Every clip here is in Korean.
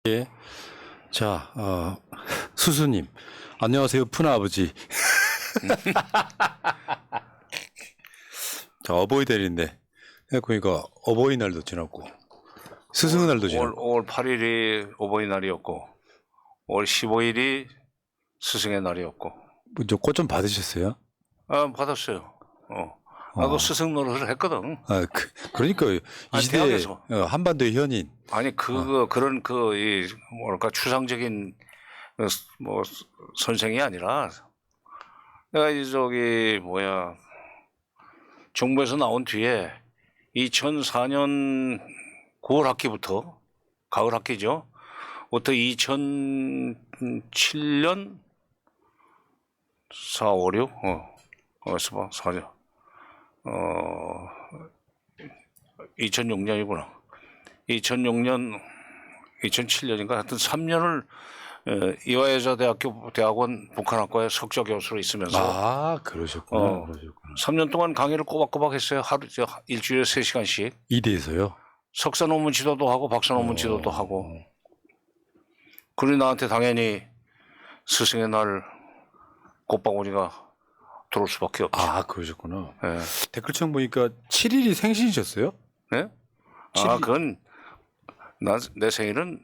예. 자, 수수님. 안녕하세요, 푸나아버지. 자, 어버이날인데. 그러니까 어버이날도 지났고, 스승의 날도 지났고. 5월 8일이 어버이날이었고, 5월 15일이 스승의 날이었고. 꽃 좀 받으셨어요? 아, 받았어요. 나도 스승 노릇을 했거든. 그러니까 이 시대에 대학에서. 한반도의 현인. 아니, 그런 뭐랄까, 추상적인, 선생이 아니라, 내가 정부에서 나온 뒤에 2004년 9월 학기부터, 가을 학기죠. 부터 2007년 4, 5, 6, 4년, 2006년이구나. 2006년, 2007년인가 하여튼 3년을 이화여자대학교 대학원 북한학과에 석좌 교수로 있으면서 그러셨구나. 3년 동안 강의를 꼬박꼬박 했어요. 일주일에 3시간씩. 이대에서요? 석사 논문 지도도 하고 박사 논문 지도도 하고. 그러니 나한테 당연히 스승의 날 꽃바구니가 들어올 수밖에 없죠. 그러셨구나. 네. 댓글창 보니까 7일이 생신이셨어요? 네? 그건 내 생일은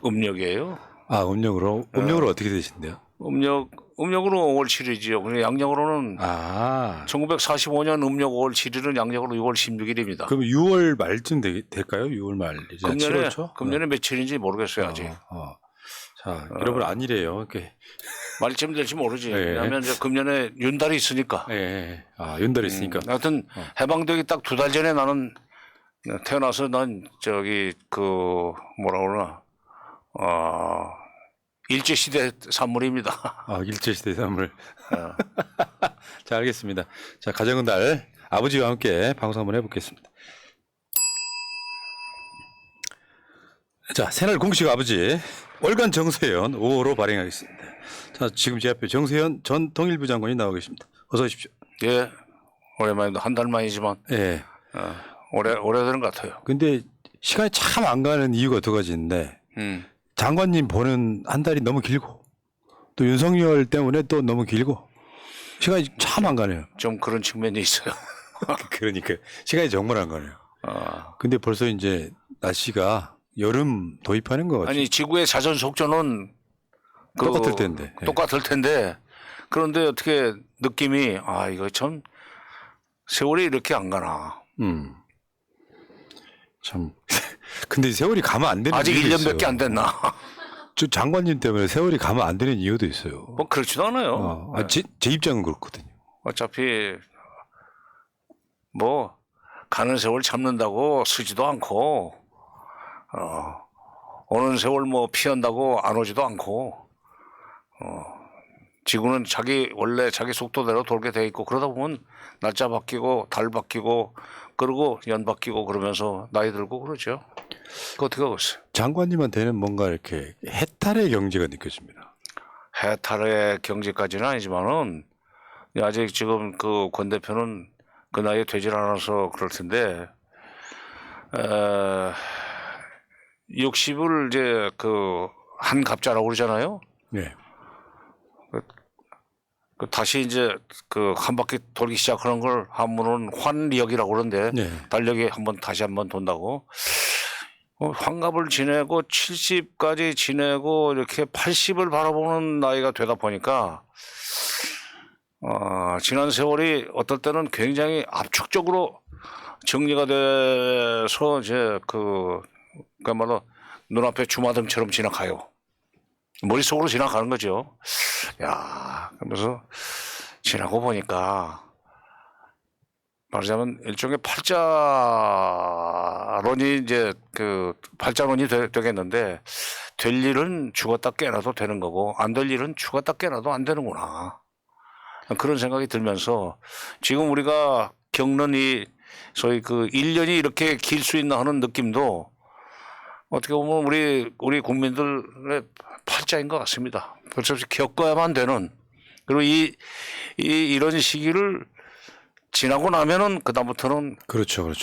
음력이에요. 음력으로? 음력으로 어떻게 되신대요? 음력으로 5월 7일이죠. 근데 양력으로는 1945년 음력 5월 7일은 양력으로 6월 16일입니다. 그럼 6월 말쯤 될까요? 6월 말. 이제 금년에 7월 초? 금년에 며칠인지 모르겠어요 아직. 자, 여러분 아니래요. 이렇게 말쯤 될지 모르지. 네. 왜냐하면 이제 금년에 윤달이 있으니까. 네. 윤달이 있으니까. 하여튼 해방되기 딱 2달 전에 나는 태어나서 난 뭐라 그러나 일제시대 산물입니다. 일제시대 산물. 자, 알겠습니다. 자, 가정의 날 아버지와 함께 방송 한번 해보겠습니다. 자, 새날 공식 아버지 월간 정세현 5호로 발행하겠습니다. 자, 지금 제 앞에 정세현 전 통일부 장관이 나와 계십니다. 어서 오십시오. 예, 오랜만입니다. 한 달 만이지만 예. 오래되는 것 같아요. 근데 시간이 참 안 가는 이유가 두 가지 있는데 장관님 보는 한 달이 너무 길고 또 윤석열 때문에 또 너무 길고 시간이 참 안 가네요. 좀 그런 측면이 있어요. 그러니까 시간이 정말 안 가네요. 근데 벌써 이제 날씨가 여름 도입하는 것 같아요. 아니 지구의 자전 속도는 똑같을 텐데. 똑같을 텐데 그런데 어떻게 느낌이 이거 참 세월이 이렇게 안 가나. 참. 근데 세월이 가면 안 되는 아직 이유도 1년밖에 안 됐나. 저 장관님 때문에 세월이 가면 안 되는 이유도 있어요. 뭐 그렇지도 않아요. 제 입장은 그렇거든요. 어차피 뭐 가는 세월 참는다고 쓰지도 않고 오는 세월 뭐 피한다고 안 오지도 않고 지구는 원래 자기 속도대로 돌게 돼 있고 그러다 보면 날짜 바뀌고 달 바뀌고 그러고 연 바뀌고 그러면서 나이 들고 그러죠. 그거 어떻게 하겠어요. 장관님한테는 뭔가 이렇게 해탈의 경지가 느껴집니다. 해탈의 경지까지는 아니지만은 아직 지금 그 권 대표는 그 나이에 되질 않아서 그럴 텐데 60을 이제 한 갑자라고 그러잖아요. 네. 다시 이제 한 바퀴 돌기 시작하는 걸 한문은 환력이라고 그러는데 달력이 다시 한번 돈다고 환갑을 지내고 70까지 지내고 이렇게 80을 바라보는 나이가 되다 보니까 지난 세월이 어떨 때는 굉장히 압축적으로 정리가 돼서 이제 그야말로 눈앞에 주마등처럼 지나가요. 머릿속으로 지나가는 거죠. 그러면서 지나고 보니까 말하자면 일종의 팔자론이 이제 팔자론이 되겠는데 될 일은 죽었다 깨나도 되는 거고 안 될 일은 죽었다 깨나도 안 되는구나. 그런 생각이 들면서 지금 우리가 겪는 소위 1년이 이렇게 길 수 있나 하는 느낌도 어떻게 보면 우리 국민들의 팔자인 것 같습니다. 벌써 겪어야만 되는. 그리고 이런 시기를 지나고 나면은 그다음부터는 그렇죠.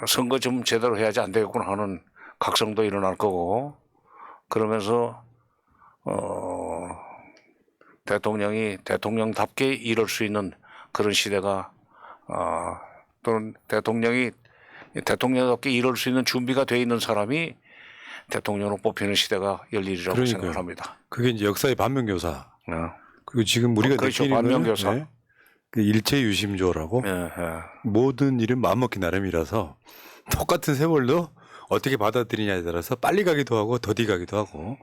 선거 좀 제대로 해야지 안 되겠구나 하는 각성도 일어날 거고 그러면서 대통령이 대통령답게 이룰 수 있는 그런 시대가 또는 대통령이 대통령답게 이룰 수 있는 준비가 돼 있는 사람이 대통령으로 뽑히는 시대가 열리리라고 그러니까요. 생각을 합니다. 그게 이제 역사의 반면교사. 그리고 지금 우리가 그렇죠. 느끼는 거는 반면교사. 그 일체유심조라고 모든 일은 마음먹기 나름이라서 똑같은 세월도 어떻게 받아들이냐에 따라서 빨리 가기도 하고 더디 가기도 하고.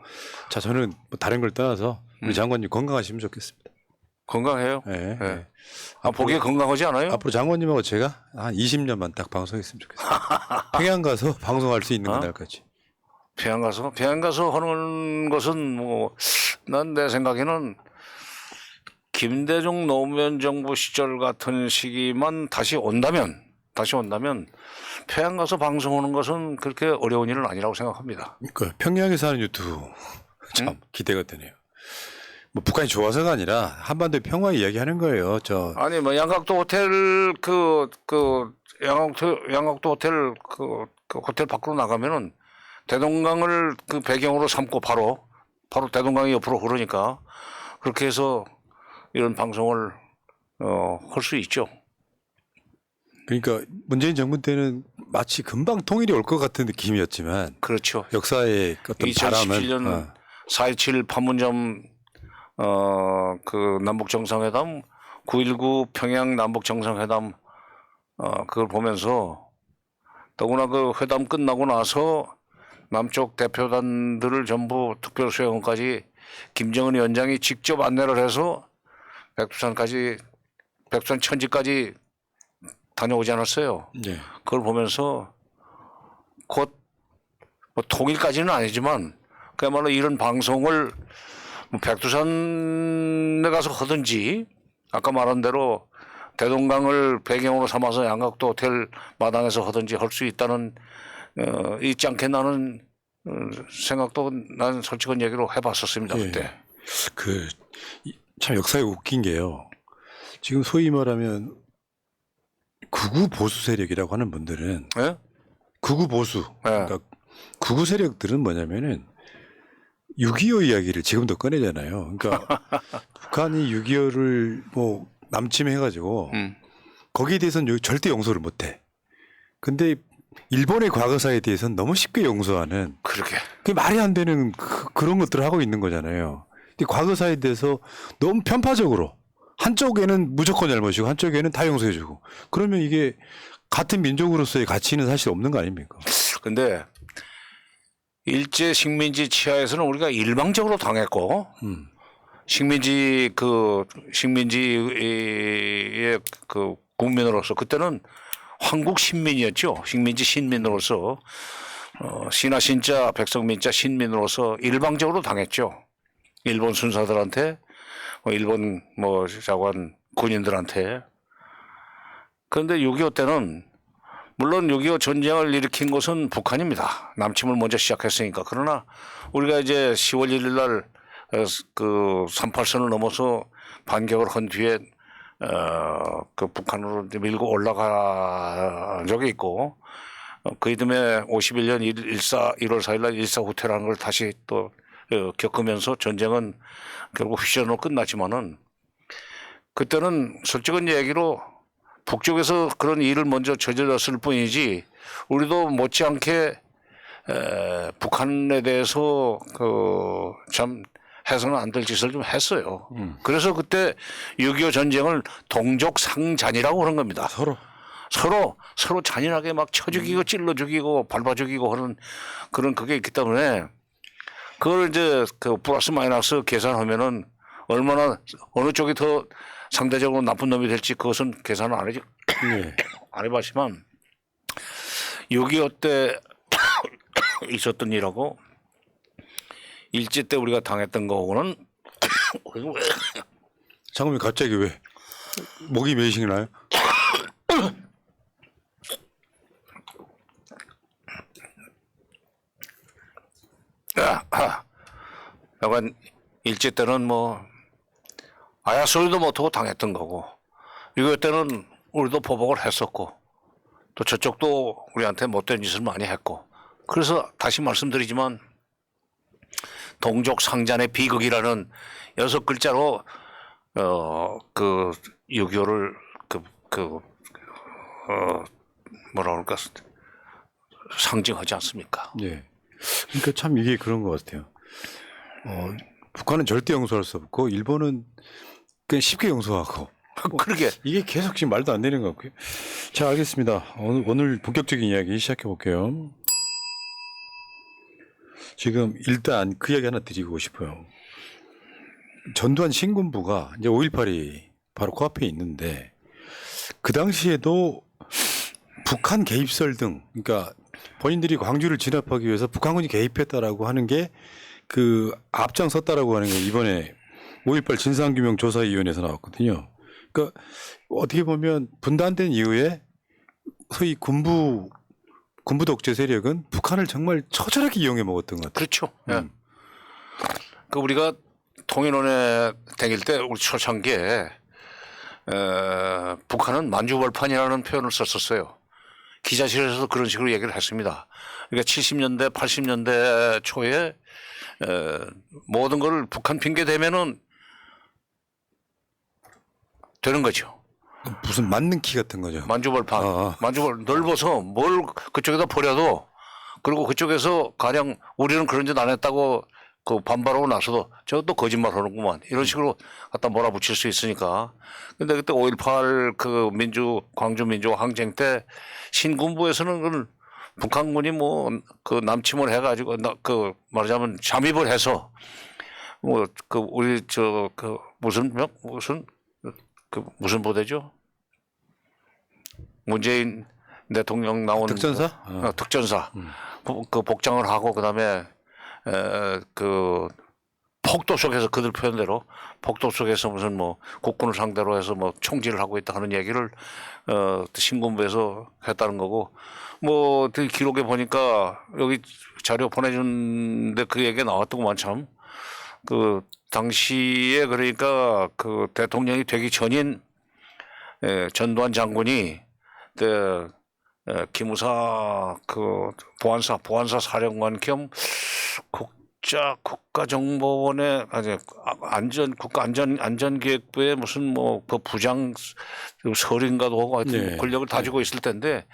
자, 저는 뭐 다른 걸 떠나서 우리 장관님 건강하시면 좋겠습니다. 건강해요? 네. 네. 보기에 건강하지 않아요? 앞으로 장관님하고 제가 한 20년만 딱 방송했으면 좋겠습니다. 평양 가서 방송할 수 있는 그날까지. 평양 가서 하는 것은 뭐 난 내 생각에는 김대중 노무현 정부 시절 같은 시기만 다시 온다면 평양 가서 방송하는 것은 그렇게 어려운 일은 아니라고 생각합니다. 그 평양에서 하는 유튜브 참 기대가 되네요. 뭐 북한이 좋아서가 아니라 한반도 평화 이야기하는 거예요. 아니 뭐 양각도 호텔 양각도 호텔 그 호텔 밖으로 나가면은 대동강을 그 배경으로 삼고 바로 대동강이 옆으로 흐르니까 그렇게 해서 이런 방송을 할 수 있죠. 그러니까 문재인 정부 때는 마치 금방 통일이 올 것 같은 느낌이었지만 그렇죠. 역사의 어떤 2017년 바람은 4.27 판문점 그 남북 정상회담 9.19 평양 남북 정상회담 그걸 보면서 더구나 그 회담 끝나고 나서 남쪽 대표단들을 전부 특별수행원까지 김정은 위원장이 직접 안내를 해서 백두산 천지까지 다녀오지 않았어요. 네. 그걸 보면서 곧 뭐 통일까지는 아니지만 그야말로 이런 방송을 뭐 백두산에 가서 하든지 아까 말한 대로 대동강을 배경으로 삼아서 양각도 호텔 마당에서 하든지 할 수 있다는 있지 않겠나는 생각도 난 솔직한 얘기로 해봤었습니다. 네. 그때. 참 역사에 웃긴 게요. 지금 소위 말하면 극우 보수 세력이라고 하는 분들은 네? 극우 보수 그러니까 극우 세력들은 뭐냐면은 6.25 이야기를 지금도 꺼내잖아요. 그러니까 북한이 6.25를 뭐 남침해가지고 거기에 대해서는 절대 용서를 못해. 근데 일본의 과거사에 대해서는 너무 쉽게 용서하는 그러게. 그게 말이 안 되는 그런 것들을 하고 있는 거잖아요. 근데 과거사에 대해서 너무 편파적으로 한쪽에는 무조건 잘못이고 한쪽에는 다 용서해주고 그러면 이게 같은 민족으로서의 가치는 사실 없는 거 아닙니까? 근데 일제 식민지 치하에서는 우리가 일방적으로 당했고 식민지의 그 국민으로서 그때는 황국 신민이었죠. 식민지 신민으로서 신하 신자 백성민자 신민으로서 일방적으로 당했죠. 일본 순사들한테 일본 자관 군인들한테. 그런데 6.25 때는 물론 6.25 전쟁을 일으킨 것은 북한입니다. 남침을 먼저 시작했으니까. 그러나 우리가 이제 10월 1일 날 그 38선을 넘어서 반격을 한 뒤에 그 북한으로 밀고 올라간 적이 있고 그 이듬해 51년 1월 4일 날 일사 후퇴라는 걸 다시 또 겪으면서 전쟁은 결국 휴전으로 끝났지만은 그때는 솔직한 얘기로 북쪽에서 그런 일을 먼저 저질렀을 뿐이지 우리도 못지않게 북한에 대해서 참 해서는 안 될 짓을 좀 했어요. 그래서 그때 6.25 전쟁을 동족상잔이라고 그런 겁니다. 서로 잔인하게 막 쳐 죽이고 찔러 죽이고 밟아 죽이고 하는 그런 그게 있기 때문에 그걸 이제 그 플러스 마이너스 계산하면은 얼마나 어느 쪽이 더 상대적으로 나쁜 놈이 될지 그것은 계산을 안 해봤지만 6.25 때 있었던 일하고 일제 때 우리가 당했던 거하고는 장관님 갑자기 왜 목이 메이시나요? 약간 일제 때는 뭐 아야 소리도 못하고 당했던 거고 6.25 때는 우리도 보복을 했었고 또 저쪽도 우리한테 못된 짓을 많이 했고 그래서 다시 말씀드리지만 동족 상잔의 비극이라는 6글자로 그 6.25를 뭐라 그럴까 상징하지 않습니까? 예. 그러니까 참 이게 그런 것 같아요. 북한은 절대 용서할 수 없고 일본은 그냥 쉽게 용서하고 그러게. 이게 계속 지금 말도 안 되는 것 같고요. 자, 알겠습니다. 오늘 본격적인 이야기 시작해 볼게요. 지금 일단 그 이야기 하나 드리고 싶어요. 전두환 신군부가 이제 5.18이 바로 코앞에 있는데 그 당시에도 북한 개입설 등 그러니까 본인들이 광주를 진압하기 위해서 북한군이 개입했다라고 하는 게 그 앞장섰다라고 하는 게 이번에 5.18 진상규명조사위원회에서 나왔거든요. 그러니까 어떻게 보면 분단된 이후에 소위 군부 독재 세력은 북한을 정말 처절하게 이용해 먹었던 것 같아요. 그렇죠. 예. 그 우리가 통일원에 다닐 때 우리 초창기에 북한은 만주벌판이라는 표현을 썼었어요. 기자실에서도 그런 식으로 얘기를 했습니다. 그러니까 70년대, 80년대 초에 모든 걸 북한 핑계 대면은 되는 거죠. 무슨 맞는 키 같은 거죠. 만주벌판. 만주벌 넓어서 뭘 그쪽에다 버려도 그리고 그쪽에서 가령 우리는 그런 짓 안 했다고 그 반발하고 나서도 저것도 거짓말 하는구만. 이런 식으로 갖다 몰아붙일 수 있으니까. 근데 그때 5.18 그 광주 민주 항쟁 때 신군부에서는 그걸 북한군이 뭐 그 남침을 해가지고 그 말하자면 잠입을 해서 뭐 그 우리 저 그 무슨 부대죠? 문재인 대통령 나온 특전사? 특전사 그 복장을 하고 그다음에 그 폭도 속에서 그들 표현대로 폭도 속에서 무슨 뭐 국군을 상대로 해서 뭐 총질을 하고 있다 하는 얘기를 신군부에서 했다는 거고 뭐 그 기록에 보니까 여기 자료 보내준데 그 얘기가 나왔더구만 참. 그 당시에 그러니까 그 대통령이 되기 전인 전두환 장군이 그 기무사 그 보안사 사령관 겸 국가정보원의 국가안전기획부의 무슨 뭐 그 부장 설인가도 하고 하여튼 네. 권력을 다지고 있을 텐데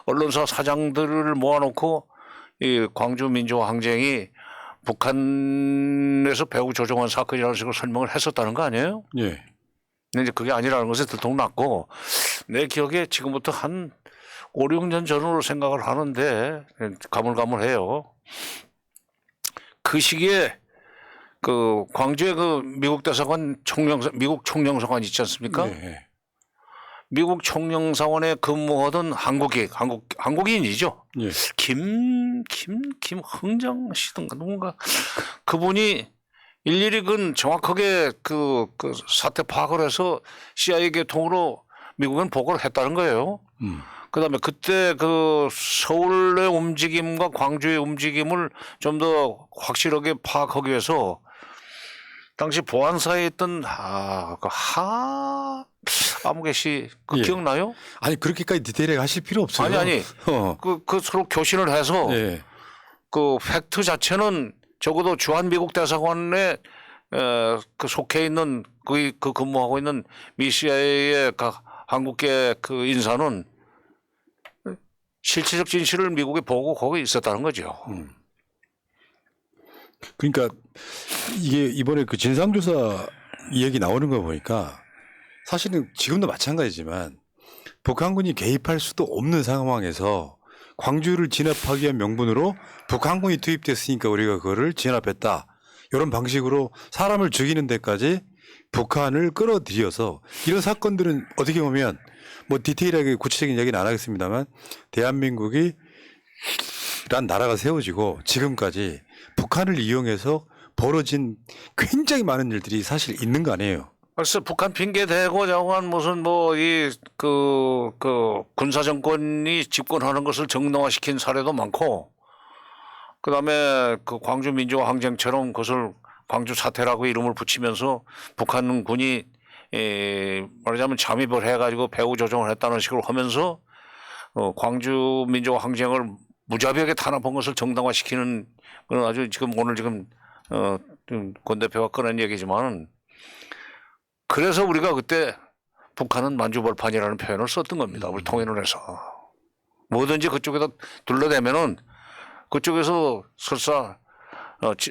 언론사 사장들을 모아놓고 이 광주 민주화 항쟁이 북한에서 배후 조종한 사건이라는 식으로 설명을 했었다는 거 아니에요? 예. 근데 이제 그게 아니라는 것에 들통났고 내 기억에 지금부터 한 5, 6년 전으로 생각을 하는데 가물가물해요. 그 시기에 그 광주에 그 미국 대사관 미국 총영사관 있지 않습니까? 네. 미국 총영사관에 근무하던 한국인이죠. 예. 김흥정 씨든가 누군가 그분이 일일이 정확하게 그 사태 파악을 해서 CIA에게 통으로 미국엔 보고를 했다는 거예요. 그다음에 그때 그 서울의 움직임과 광주의 움직임을 좀 더 확실하게 파악하기 위해서 당시 보안사에 있던 아무개 씨 예. 기억나요? 아니 그렇게까지 디테일하게 하실 필요 없어요. 아니 그 서로 교신을 해서 예. 그 팩트 자체는 적어도 주한미국 대사관에 그 속해 있는 그 근무하고 있는 미 CIA의 한국계 그 인사는 실체적 진실을 미국에 보고 거기 있었다는 거죠. 그러니까 이게 이번에 그 진상조사 이야기 나오는 거 보니까 사실은 지금도 마찬가지지만 북한군이 개입할 수도 없는 상황에서 광주를 진압하기 위한 명분으로 북한군이 투입됐으니까 우리가 그거를 진압했다. 이런 방식으로 사람을 죽이는 데까지 북한을 끌어들여서 이런 사건들은 어떻게 보면 뭐 디테일하게 구체적인 이야기는 안 하겠습니다만 대한민국이 란 나라가 세워지고 지금까지 북한을 이용해서 벌어진 굉장히 많은 일들이 사실 있는 거 아니에요. 그래서 북한 핑계 대고 자고한 무슨 뭐 그 군사 정권이 집권하는 것을 정당화시킨 사례도 많고, 그다음에 그 광주 민주화 항쟁처럼 그것을 광주 사태라고 이름을 붙이면서 북한군이 말하자면 잠입을 해가지고 배후 조종을 했다는 식으로 하면서 광주 민주화 항쟁을 무자비하게 탄압한 것을 정당화시키는 그런 아주 지금 오늘 지금 권 대표가 꺼낸 얘기지만 그래서 우리가 그때 북한은 만주벌판이라는 표현을 썼던 겁니다. 우리 통일을 해서 뭐든지 그쪽에다 둘러대면은 그쪽에서 설사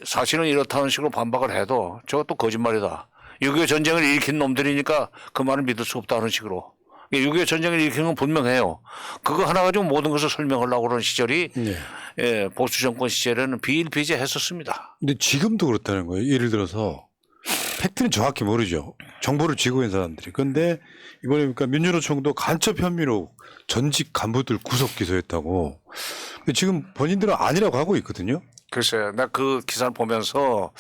사실은 이렇다는 식으로 반박을 해도 저것도 거짓말이다. 6.25 전쟁을 일으킨 놈들이니까 그 말을 믿을 수 없다는 식으로. 6.25 전쟁을 일으킨 건 분명해요. 그거 하나 가지고 모든 것을 설명하려고 그러는 시절이 네. 예, 보수 정권 시절에는 비일비재했었습니다. 근데 지금도 그렇다는 거예요. 예를 들어서 팩트는 정확히 모르죠. 정보를 쥐고 있는 사람들이. 그런데 이번에 그러니까 민주노총도 간첩 혐의로 전직 간부들 구속 기소했다고. 근데 지금 본인들은 아니라고 하고 있거든요. 글쎄요. 나 그 기사를 보면서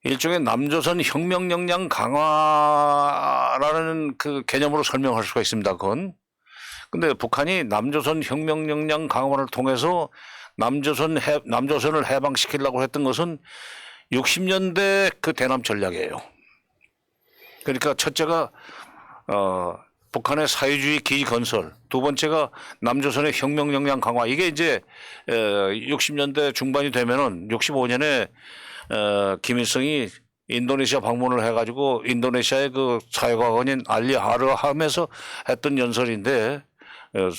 일종의 남조선 혁명 역량 강화라는 그 개념으로 설명할 수가 있습니다. 그건. 근데 북한이 남조선 혁명 역량 강화를 통해서 남조선을 해방시키려고 했던 것은 60년대 그 대남 전략이에요. 그러니까 첫째가 북한의 사회주의 기지 건설, 두 번째가 남조선의 혁명 역량 강화. 이게 이제 60년대 중반이 되면은 65년에 김일성이 인도네시아 방문을 해가지고 인도네시아의 그 사회과학원인 알리 하르함에서 했던 연설인데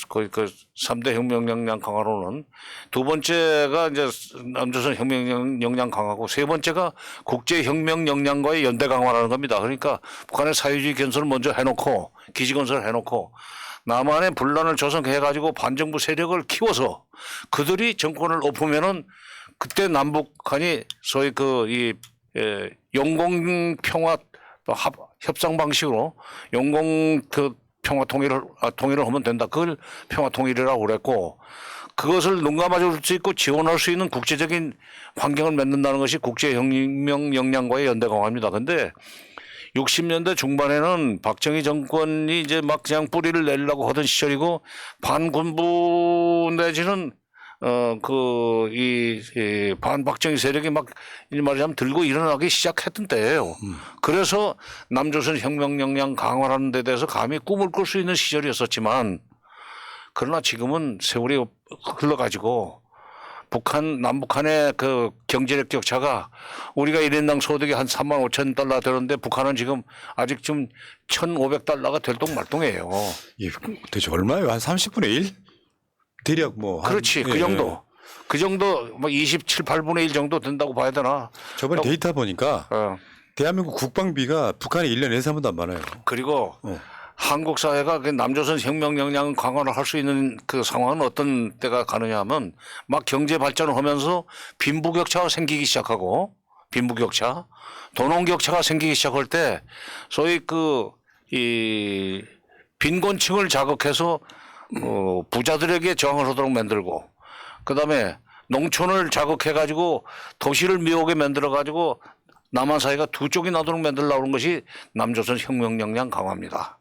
거의 그 3대 혁명 역량 강화로는 두 번째가 이제 남조선 혁명 역량 강화고 세 번째가 국제 혁명 역량과의 연대 강화라는 겁니다. 그러니까 북한의 사회주의 건설을 먼저 해놓고 기지 건설을 해놓고 남한의 분란을 조성해가지고 반정부 세력을 키워서 그들이 정권을 엎으면은 그때 남북한이 소위 그 영공 평화 협상 방식으로 영공 그 평화 통일을 하면 된다. 그걸 평화 통일이라고 그랬고 그것을 눈 감아줄 수 있고 지원할 수 있는 국제적인 환경을 만든다는 것이 국제 혁명 역량과의 연대 강화입니다. 근데 60년대 중반에는 박정희 정권이 이제 막 그냥 뿌리를 내려고 하던 시절이고 반군부 내지는 반박정희 세력이 막, 말하자면 들고 일어나기 시작했던 때예요. 그래서 남조선 혁명 역량 강화라는 데 대해서 감히 꿈을 꿀 수 있는 시절이었었지만, 그러나 지금은 세월이 흘러가지고, 남북한의 그 경제력 격차가 우리가 1인당 소득이 한 3만 5천 달러 되는데 북한은 지금 아직 좀 1,500달러가 될똥말똥이에요. 예, 대체 얼마예요? 한 30분의 1? 대략 뭐. 그렇지. 그 정도. 그 정도, 뭐 27, 8분의 1 정도 된다고 봐야 되나. 저번에 데이터 보니까 대한민국 국방비가 북한의 1년 예산보다 많아요. 그리고 한국 사회가 그 남조선 혁명 역량 강화를 할 수 있는 그 상황은 어떤 때가 가느냐 하면 막 경제 발전을 하면서 빈부격차가 생기기 시작하고 빈부격차, 도농격차가 생기기 시작할 때 소위 빈곤층을 자극해서 부자들에게 저항을 하도록 만들고 그다음에 농촌을 자극해가지고 도시를 미혹에 만들어가지고 남한 사회가 두 쪽이 나도록 만들려고 하는 것이 남조선 혁명 역량 강화입니다.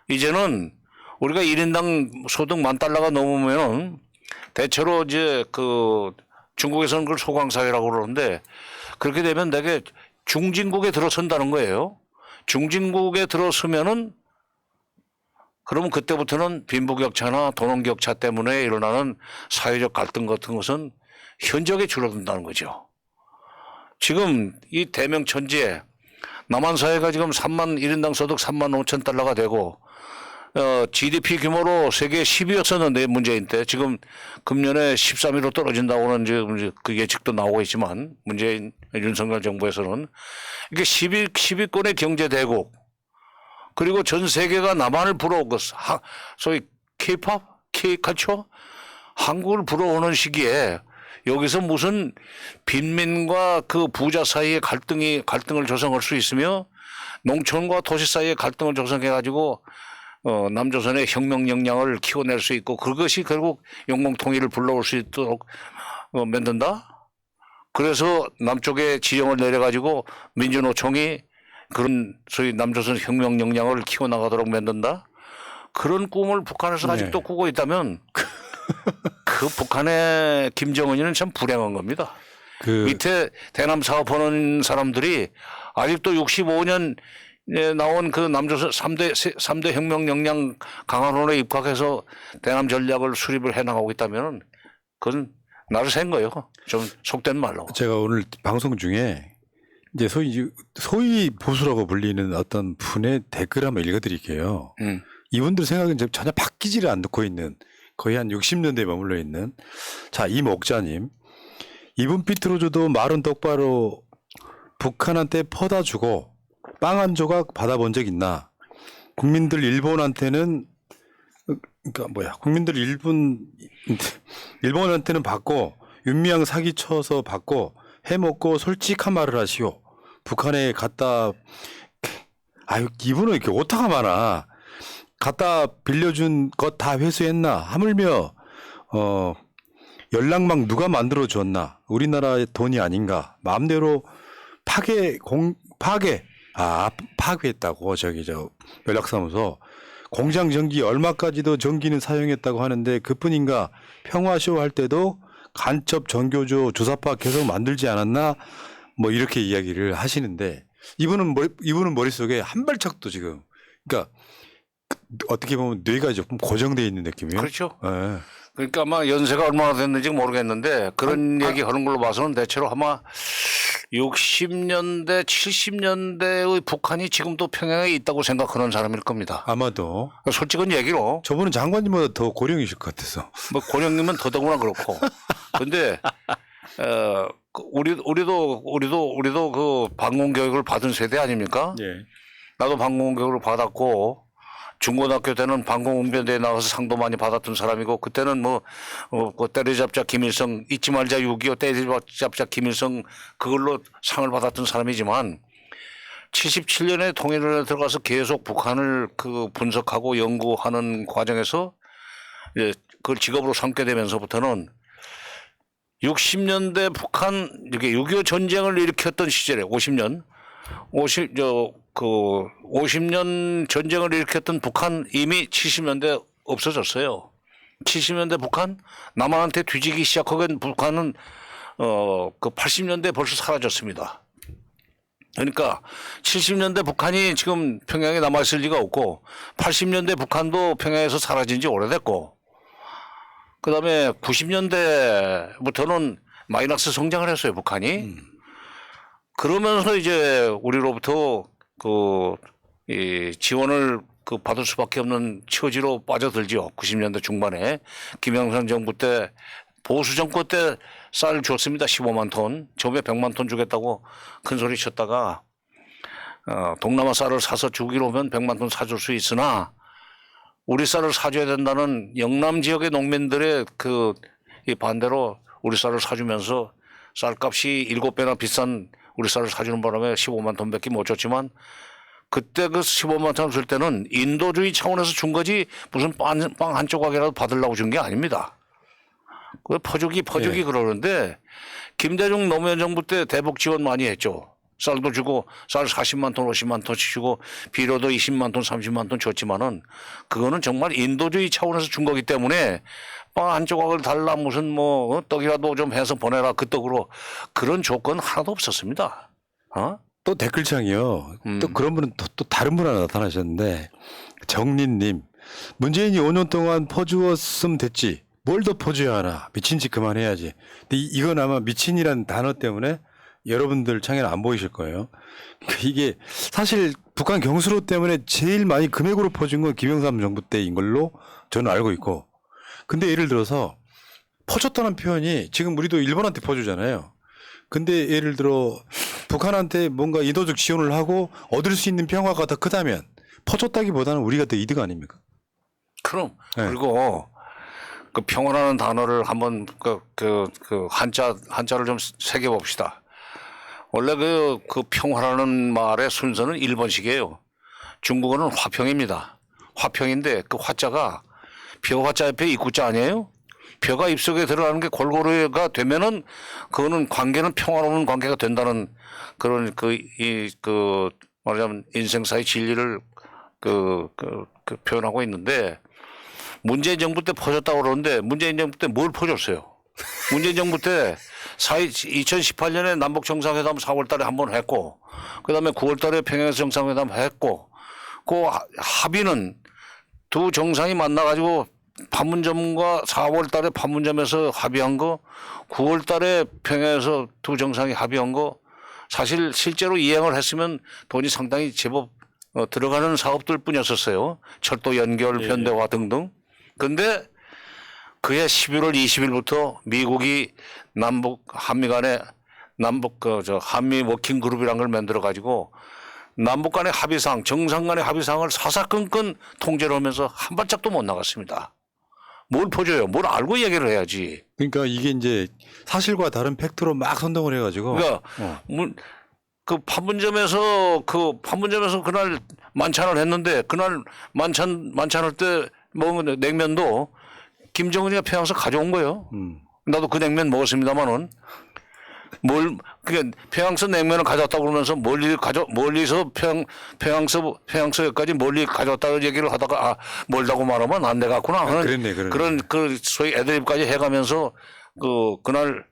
이제는 우리가 1인당 소득 10,000달러가 넘으면은 대체로 이제 중국에서는 그걸 소강사회라고 그러는데 그렇게 되면 되게 중진국에 들어선다는 거예요. 중진국에 들어서면은 그러면 그때부터는 빈부격차나 도농격차 때문에 일어나는 사회적 갈등 같은 것은 현저하게 줄어든다는 거죠. 지금 이 대명천지에 남한 사회가 지금 1인당 소득 3만 5천 달러가 되고 GDP 규모로 세계 10위였었는데 문재인 때 지금 금년에 13위로 떨어진다고는 이제 그 예측도 나오고 있지만 문재인 윤석열 정부에서는 이게 10위권의 경제대국 그리고 전 세계가 남한을 부러우고 소위 K-팝, K-컬처 한국을 부러워하는 시기에 여기서 무슨 빈민과 그 부자 사이의 갈등을 조성할 수 있으며 농촌과 도시 사이의 갈등을 조성해 가지고 남조선의 혁명 역량을 키워낼 수 있고 그것이 결국 영공 통일을 불러올 수 있도록 만든다. 그래서 남쪽에 지형을 내려 가지고 민주노총이 그런 소위 남조선 혁명 역량을 키워나가도록 만든다. 그런 꿈을 북한에서 아직도 꾸고 있다면 그 북한의 김정은이는 참 불행한 겁니다. 밑에 대남 사업하는 사람들이 아직도 65년 이제 나온 그 남조선 3대 혁명 역량 강화론에 입각해서 대남 전략을 수립을 해 나가고 있다면 그건 나를 센 거예요. 좀 속된 말로. 제가 오늘 방송 중에 이제 소위 보수라고 불리는 어떤 분의 댓글 한번 읽어드릴게요. 이분들 생각은 이제 전혀 바뀌지를 않고 있는 거의 한 60년대에 머물러 있는 자, 이 목자님. 이분 삐뚤어져도 말은 똑바로 북한한테 퍼다 주고 빵 한 조각 받아본 적 있나? 국민들 일본한테는 그러니까 뭐야? 국민들 일본한테는 받고 윤미향 사기 쳐서 받고 해먹고 솔직한 말을 하시오. 북한에 갖다 아유 이분은 이렇게 오타가 많아. 갖다 빌려준 것 다 회수했나? 하물며 연락망 누가 만들어 줬나? 우리나라의 돈이 아닌가? 마음대로 파괴했다고 저기 저 연락사무소 공장 전기 얼마까지도 전기는 사용했다고 하는데 그뿐인가? 평화쇼 할 때도 간첩 전교조 주사파 계속 만들지 않았나? 뭐 이렇게 이야기를 하시는데 이분은 머릿속에 한 발짝도 지금 그러니까 어떻게 보면 뇌가 조금 고정되어 있는 느낌이에요. 그렇죠. 네. 그러니까 아마 연세가 얼마나 됐는지 모르겠는데 그런 얘기 하는 걸로 봐서는 대체로 아마 60년대, 70년대의 북한이 지금도 평양에 있다고 생각하는 사람일 겁니다. 아마도 솔직한 얘기로. 저분은 장관님보다 더 고령이실 것 같아서. 뭐 고령님은 더더구나 그렇고. 근데 우리도 그 방공 교육을 받은 세대 아닙니까? 예. 나도 방공 교육을 받았고 중고등학교 때는 방공응변대에 나가서 상도 많이 받았던 사람이고 그때는 그 때려잡자 김일성 잊지 말자 6.25 때려잡자 김일성 그걸로 상을 받았던 사람이지만 77년에 통일을 들어가서 계속 북한을 그 분석하고 연구하는 과정에서 이제 그걸 직업으로 삼게 되면서부터는 60년대 북한 이게 6.25 전쟁을 일으켰던 시절에 50년 전쟁을 일으켰던 북한 이미 70년대 없어졌어요. 70년대 북한 남한한테 뒤지기 시작하긴 북한은 그 80년대 벌써 사라졌습니다. 그러니까 70년대 북한이 지금 평양에 남아있을 리가 없고 80년대 북한도 평양에서 사라진 지 오래됐고 그다음에 90년대부터는 마이너스 성장을 했어요, 북한이. 그러면서 이제 우리로부터 이 지원을 받을 수밖에 없는 처지로 빠져들죠. 90년대 중반에 김영삼 정부 때 보수 정권 때 쌀 줬습니다. 15만 톤. 처음에 100만 톤 주겠다고 큰 소리 쳤다가 동남아 쌀을 사서 주기로 하면 100만 톤 사줄 수 있으나 우리 쌀을 사줘야 된다는 영남 지역의 농민들의 이 반대로 우리 쌀을 사주면서 쌀값이 7배나 비싼 우리 쌀을 사주는 바람에 15만 톤밖에 못 줬지만 그때 그 15만 톤 줄 때는 인도주의 차원에서 준 거지 무슨 빵 한 조각이라도 받으려고 준 게 아닙니다. 그 퍼주기 예. 그러는데 김대중 노무현 정부 때 대북 지원 많이 했죠. 쌀도 주고 쌀 40만 톤, 50만 톤씩 주고 비료도 20만 톤, 30만 톤 줬지만은 그거는 정말 인도주의 차원에서 준 거기 때문에 빵 한 조각을 달라 무슨 떡이라도 좀 해서 보내라 그 떡으로 그런 조건 하나도 없었습니다. 또 댓글창이요. 또 그런 분은 또 다른 분 하나 나타나셨는데 정린님 문재인이 5년 동안 퍼주었으면 됐지. 뭘 더 퍼줘야 하나. 미친 짓 그만해야지. 근데 이건 아마 미친이란 단어 때문에 여러분들 창에는 안 보이실 거예요. 그러니까 이게 사실 북한 경수로 때문에 제일 많이 금액으로 퍼준 건 김영삼 정부 때인 걸로 저는 알고 있고. 근데 예를 들어서 퍼줬다는 표현이 지금 우리도 일본한테 퍼주잖아요. 근데 예를 들어 북한한테 뭔가 인도적 지원을 하고 얻을 수 있는 평화가 더 크다면 퍼줬다기보다는 우리가 더 이득 아닙니까? 그럼 네. 그리고 그 평화라는 단어를 한번 한자를 좀 새겨 봅시다. 원래 그 평화라는 말의 순서는 일본식이에요. 중국어는 화평입니다. 화평인데 그 화자가 벼 화자 옆에 입구자 아니에요? 벼가 입속에 들어가는 게 골고루가 되면은 그거는 관계는 평화로운 관계가 된다는 그런 말하자면 인생사의 진리를 표현하고 있는데 문재인 정부 때 퍼졌다고 그러는데 문재인 정부 때 뭘 퍼줬어요? 문재인 정부 때 2018년에 남북 정상회담 4월 달에 한 번 했고, 그 다음에 9월 달에 평양에서 정상회담 했고, 그 합의는 두 정상이 만나가지고 판문점과 4월 달에 판문점에서 합의한 거, 9월 달에 평양에서 두 정상이 합의한 거, 사실 실제로 이행을 했으면 돈이 상당히 제법 들어가는 사업들 뿐이었었어요. 철도 연결, 현대화 등등. 근데 그해 11월 20일부터 미국이 남북 한미 간에 한미 워킹 그룹이라는 걸 만들어 가지고 남북 간의 합의사항, 정상 간의 합의사항을 사사건건 통제를 하면서 한 발짝도 못 나갔습니다. 뭘 퍼줘요? 뭘 알고 얘기를 해야지. 그러니까 이게 이제 사실과 다른 팩트로 막 선동을 해가지고. 그러니까 그 판문점에서 그날 만찬을 했는데 그날 만찬할 때 먹은 냉면도 김정은이가 평양에서 가져온 거예요. 나도 그 냉면 먹었습니다만은 그게 평양서 냉면을 가져왔다고 그러면서 멀리서 평양서까지 멀리 가져왔다고 얘기를 하다가 멀다고 말하면 안 돼갖구나 하는 그랬네. 그런 소위 애드립까지 해가면서 그날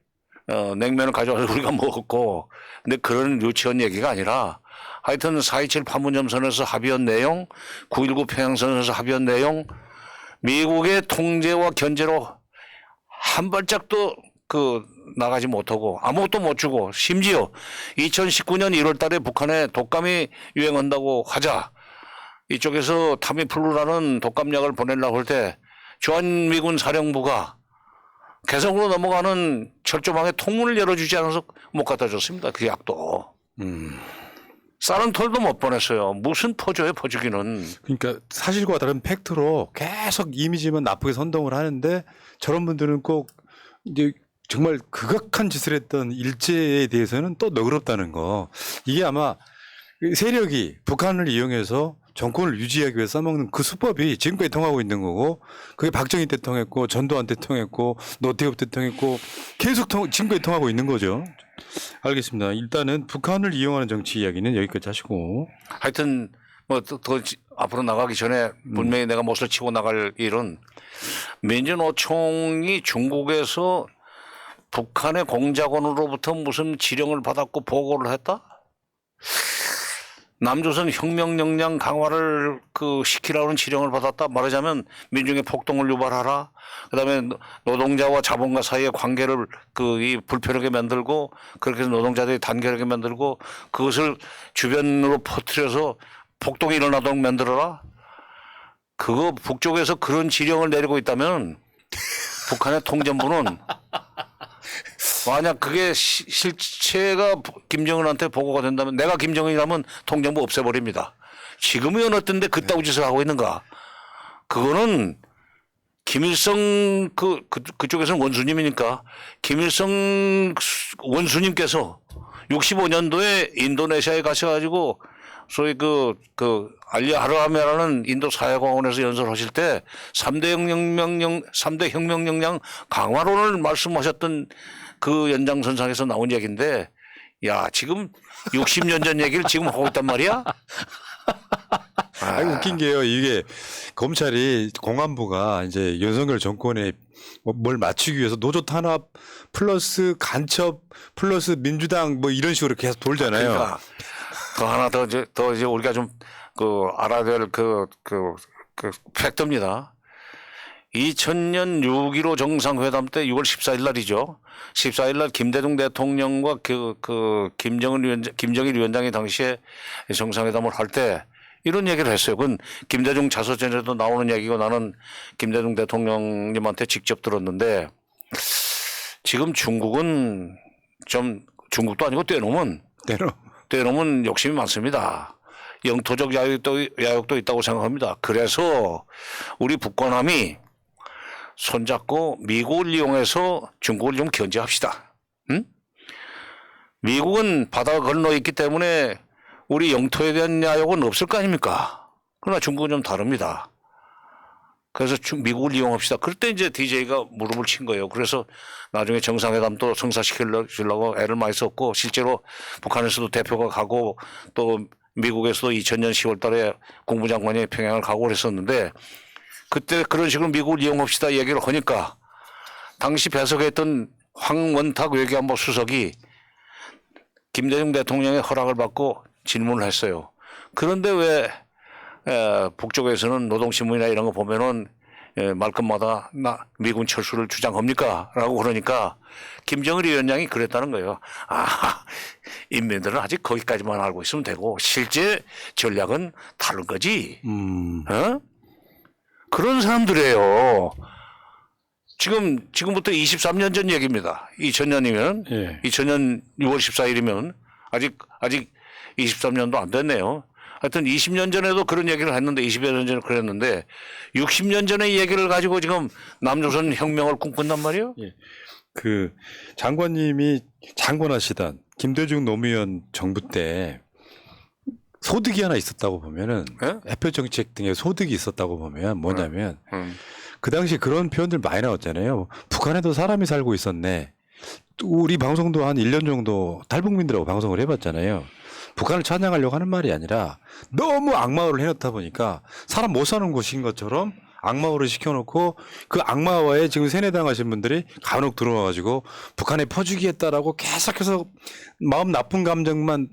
냉면을 가져와서 우리가 먹었고, 근데 그런 유치원 얘기가 아니라 하여튼 4.27 판문점 선에서 합의한 내용, 9.19 평양선에서 합의한 내용, 미국의 통제와 견제로 한 발짝도 나가지 못하고 아무것도 못 주고, 심지어 2019년 1월 달에 북한에 독감이 유행한다고 하자 이쪽에서 타미플루라는 독감약을 보내려고 할 때 주한미군 사령부가 개성으로 넘어가는 철조망에 통문을 열어주지 않아서 못 갖다 줬습니다. 그 약도. 쌀은 톨도 못 보냈어요. 무슨 퍼줘요, 퍼주기는. 그러니까 사실과 다른 팩트로 계속 이미지만 나쁘게 선동을 하는데 저런 분들은 꼭 이제 정말 극악한 짓을 했던 일제에 대해서는 또 너그럽다는 거. 이게 아마 세력이 북한을 이용해서 정권을 유지하기 위해서 써먹는 그 수법이 지금까지 통하고 있는 거고, 그게 박정희 때 통했고 전두환 때 통했고 노태우 때 통했고 계속 지금까지 통하고 있는 거죠. 알겠습니다. 일단은 북한을 이용하는 정치 이야기는 여기까지 하시고. 하여튼 더 앞으로 나가기 전에 분명히 내가 못을 치고 나갈 일은, 민주노총이 중국에서 북한의 공작원으로부터 무슨 지령을 받았고 보고를 했다? 남조선 혁명 역량 강화를 시키라는 지령을 받았다. 말하자면 민중의 폭동을 유발하라. 그다음에 노동자와 자본가 사이의 관계를 이 불편하게 만들고, 그렇게 해서 노동자들이 단결하게 만들고, 그것을 주변으로 퍼뜨려서 폭동이 일어나도록 만들어라. 그거 북쪽에서 그런 지령을 내리고 있다면 북한의 통전부는 만약 그게 실체가 김정은한테 보고가 된다면, 내가 김정은이라면 통전부 없애버립니다. 지금이 어느 때인데 그따위 짓을 하고 있는가. 그거는 김일성 그쪽에서는 원수님이니까 김일성 원수님께서 65년도에 인도네시아에 가셔가지고 소위 알리아하르아메라는 인도 사회공원에서 연설하실 때 3대 혁명 역량 강화론을 말씀하셨던 그 연장선상에서 나온 얘기인데, 야, 지금 60년 전 얘기를 지금 하고 있단 말이야? 웃긴 게요. 이게 검찰이, 공안부가 이제 윤석열 정권에 뭘 맞추기 위해서 노조 탄압 플러스 간첩 플러스 민주당 이런 식으로 계속 돌잖아요. 그러니까 그 하나 더 이제 우리가 좀 알아야 될 팩트입니다. 2000년 6.15 정상회담 때 6월 14일 날이죠. 14일 날 김대중 대통령과 김정일 위원장이 당시에 정상회담을 할 때 이런 얘기를 했어요. 그건 김대중 자서전에도 나오는 얘기고, 나는 김대중 대통령님한테 직접 들었는데, 지금 중국은 중국도 아니고 떼놈은 욕심이 많습니다. 영토적 야욕도 있다고 생각합니다. 그래서 우리 북권함이 손잡고 미국을 이용해서 중국을 좀 견제합시다. 응? 미국은 바다가 건너 있기 때문에 우리 영토에 대한 야욕은 없을 거 아닙니까? 그러나 중국은 좀 다릅니다. 그래서 미국을 이용합시다. 그럴 때 이제 DJ가 무릎을 친 거예요. 그래서 나중에 정상회담도 성사시키려고 애를 많이 썼고, 실제로 북한에서도 대표가 가고 또 미국에서도 2000년 10월 달에 국무장관이 평양을 가고 그랬었는데, 그때 그런 식으로 미국을 이용합시다 얘기를 하니까 당시 배석했던 황원탁 외교안보 수석이 김대중 대통령의 허락을 받고 질문을 했어요. 그런데 왜 북쪽에서는 노동신문이나 이런 거 보면은 말끝마다 미군 철수를 주장합니까? 라고 그러니까 김정일 위원장이 그랬다는 거예요. 아, 인민들은 아직 거기까지만 알고 있으면 되고 실제 전략은 다른 거지. 어? 그런 사람들이에요. 지금부터 23년 전 얘기입니다. 2000년이면, 예. 2000년 6월 14일이면 아직 23년도 안 됐네요. 하여튼 20년 전에도 그런 얘기를 했는데 20여 년 전에 그랬는데 60년 전의 얘기를 가지고 지금 남조선 혁명을 꿈꾼단 말이에요. 예. 그 장관님이 장관하시던 김대중 노무현 정부 때 소득이 하나 있었다고 보면은 예? 해표 정책 등의 소득이 있었다고 보면 뭐냐면 음. 그 당시 그런 표현들 많이 나왔잖아요. 북한에도 사람이 살고 있었네. 또 우리 방송도 한 1년 정도 탈북민들하고 방송을 해봤잖아요. 북한을 찬양하려고 하는 말이 아니라 너무 악마화를 해놓다 보니까 사람 못 사는 곳인 것처럼 악마화를 시켜놓고 그 악마화에 지금 세뇌당하신 분들이 간혹 들어와가지고 북한에 퍼주기했다라고 계속해서 마음 나쁜 감정만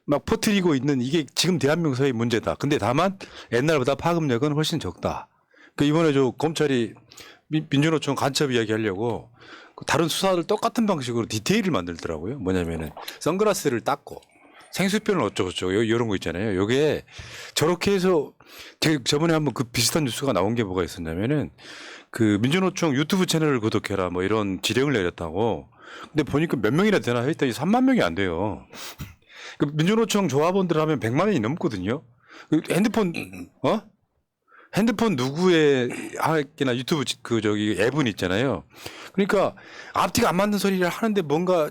막 퍼뜨리고 있는 이게 지금 대한민국의 문제다. 근데 다만 옛날보다 파급력은 훨씬 적다. 그 이번에 저 검찰이 민주노총 간첩 이야기하려고 다른 수사를 똑같은 방식으로 디테일을 만들더라고요. 뭐냐면은 선글라스를 닦고 생수병을 어쩌고저쩌고 이런 거 있잖아요. 요게 저렇게 해서 제가 저번에 한번 그 비슷한 뉴스가 나온 게 뭐가 있었냐면은 그 민주노총 유튜브 채널을 구독해라 뭐 이런 지령을 내렸다고. 근데 보니까 몇 명이나 되나 했더니 3만 명이 안 돼요. 그 민주노총 조합원들 하면 100만 원이 넘거든요. 그 핸드폰 누구의 하기나 유튜브 그 저기 앱은 있잖아요. 그러니까 앞뒤가 안 맞는 소리를 하는데 뭔가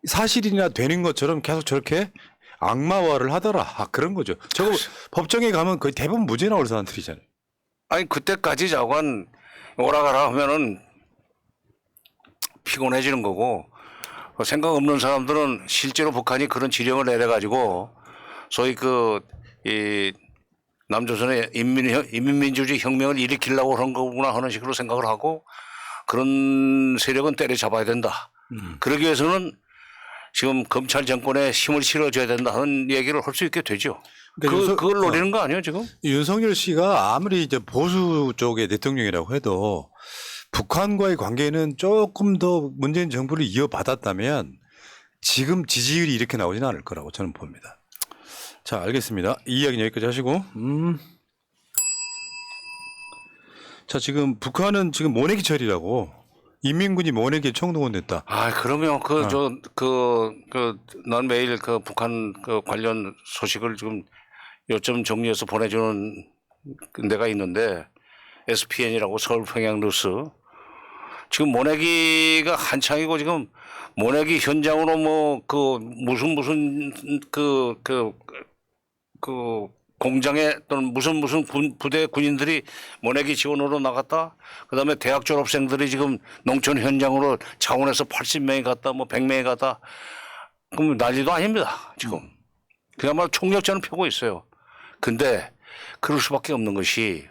사실이나 되는 것처럼 계속 저렇게 악마화를 하더라. 그런 거죠. 저거 법정에 가면 거의 대부분 무죄 나올 사람들이잖아요. 아니 그때까지 자관 오라가라 하면은 피곤해지는 거고 생각 없는 사람들은 실제로 북한이 그런 지령을 내려가지고 소위 이 남조선의 인민민주주의 혁명을 일으키려고 그런 거구나 하는 식으로 생각을 하고 그런 세력은 때려잡아야 된다. 그러기 위해서는 지금 검찰 정권에 힘을 실어줘야 된다 하는 얘기를 할 수 있게 되죠. 그러니까 그걸 노리는 거 아니에요 지금? 윤석열 씨가 아무리 이제 보수 쪽의 대통령이라고 해도 북한과의 관계는 조금 더 문재인 정부를 이어받았다면 지금 지지율이 이렇게 나오지는 않을 거라고 저는 봅니다. 자, 알겠습니다. 이 이야기는 여기까지 하시고. 자, 지금 북한은 지금 모내기철이라고 인민군이 모내기에 총동원됐다. 아, 그러면 난 매일 그 북한 그 관련 소식을 지금 요점 정리해서 보내주는 데가 있는데 SPN이라고 서울평양뉴스. 지금 모내기가 한창이고 지금 모내기 현장으로 뭐 무슨 공장에 또는 무슨 부대 군인들이 모내기 지원으로 나갔다. 그다음에 대학 졸업생들이 지금 농촌 현장으로 창원에서 80명이 갔다, 뭐 100명이 갔다. 그럼 난리도 아닙니다. 지금. 그야말로 총력전을 펴고 있어요. 근데 그럴 수밖에 없는 것이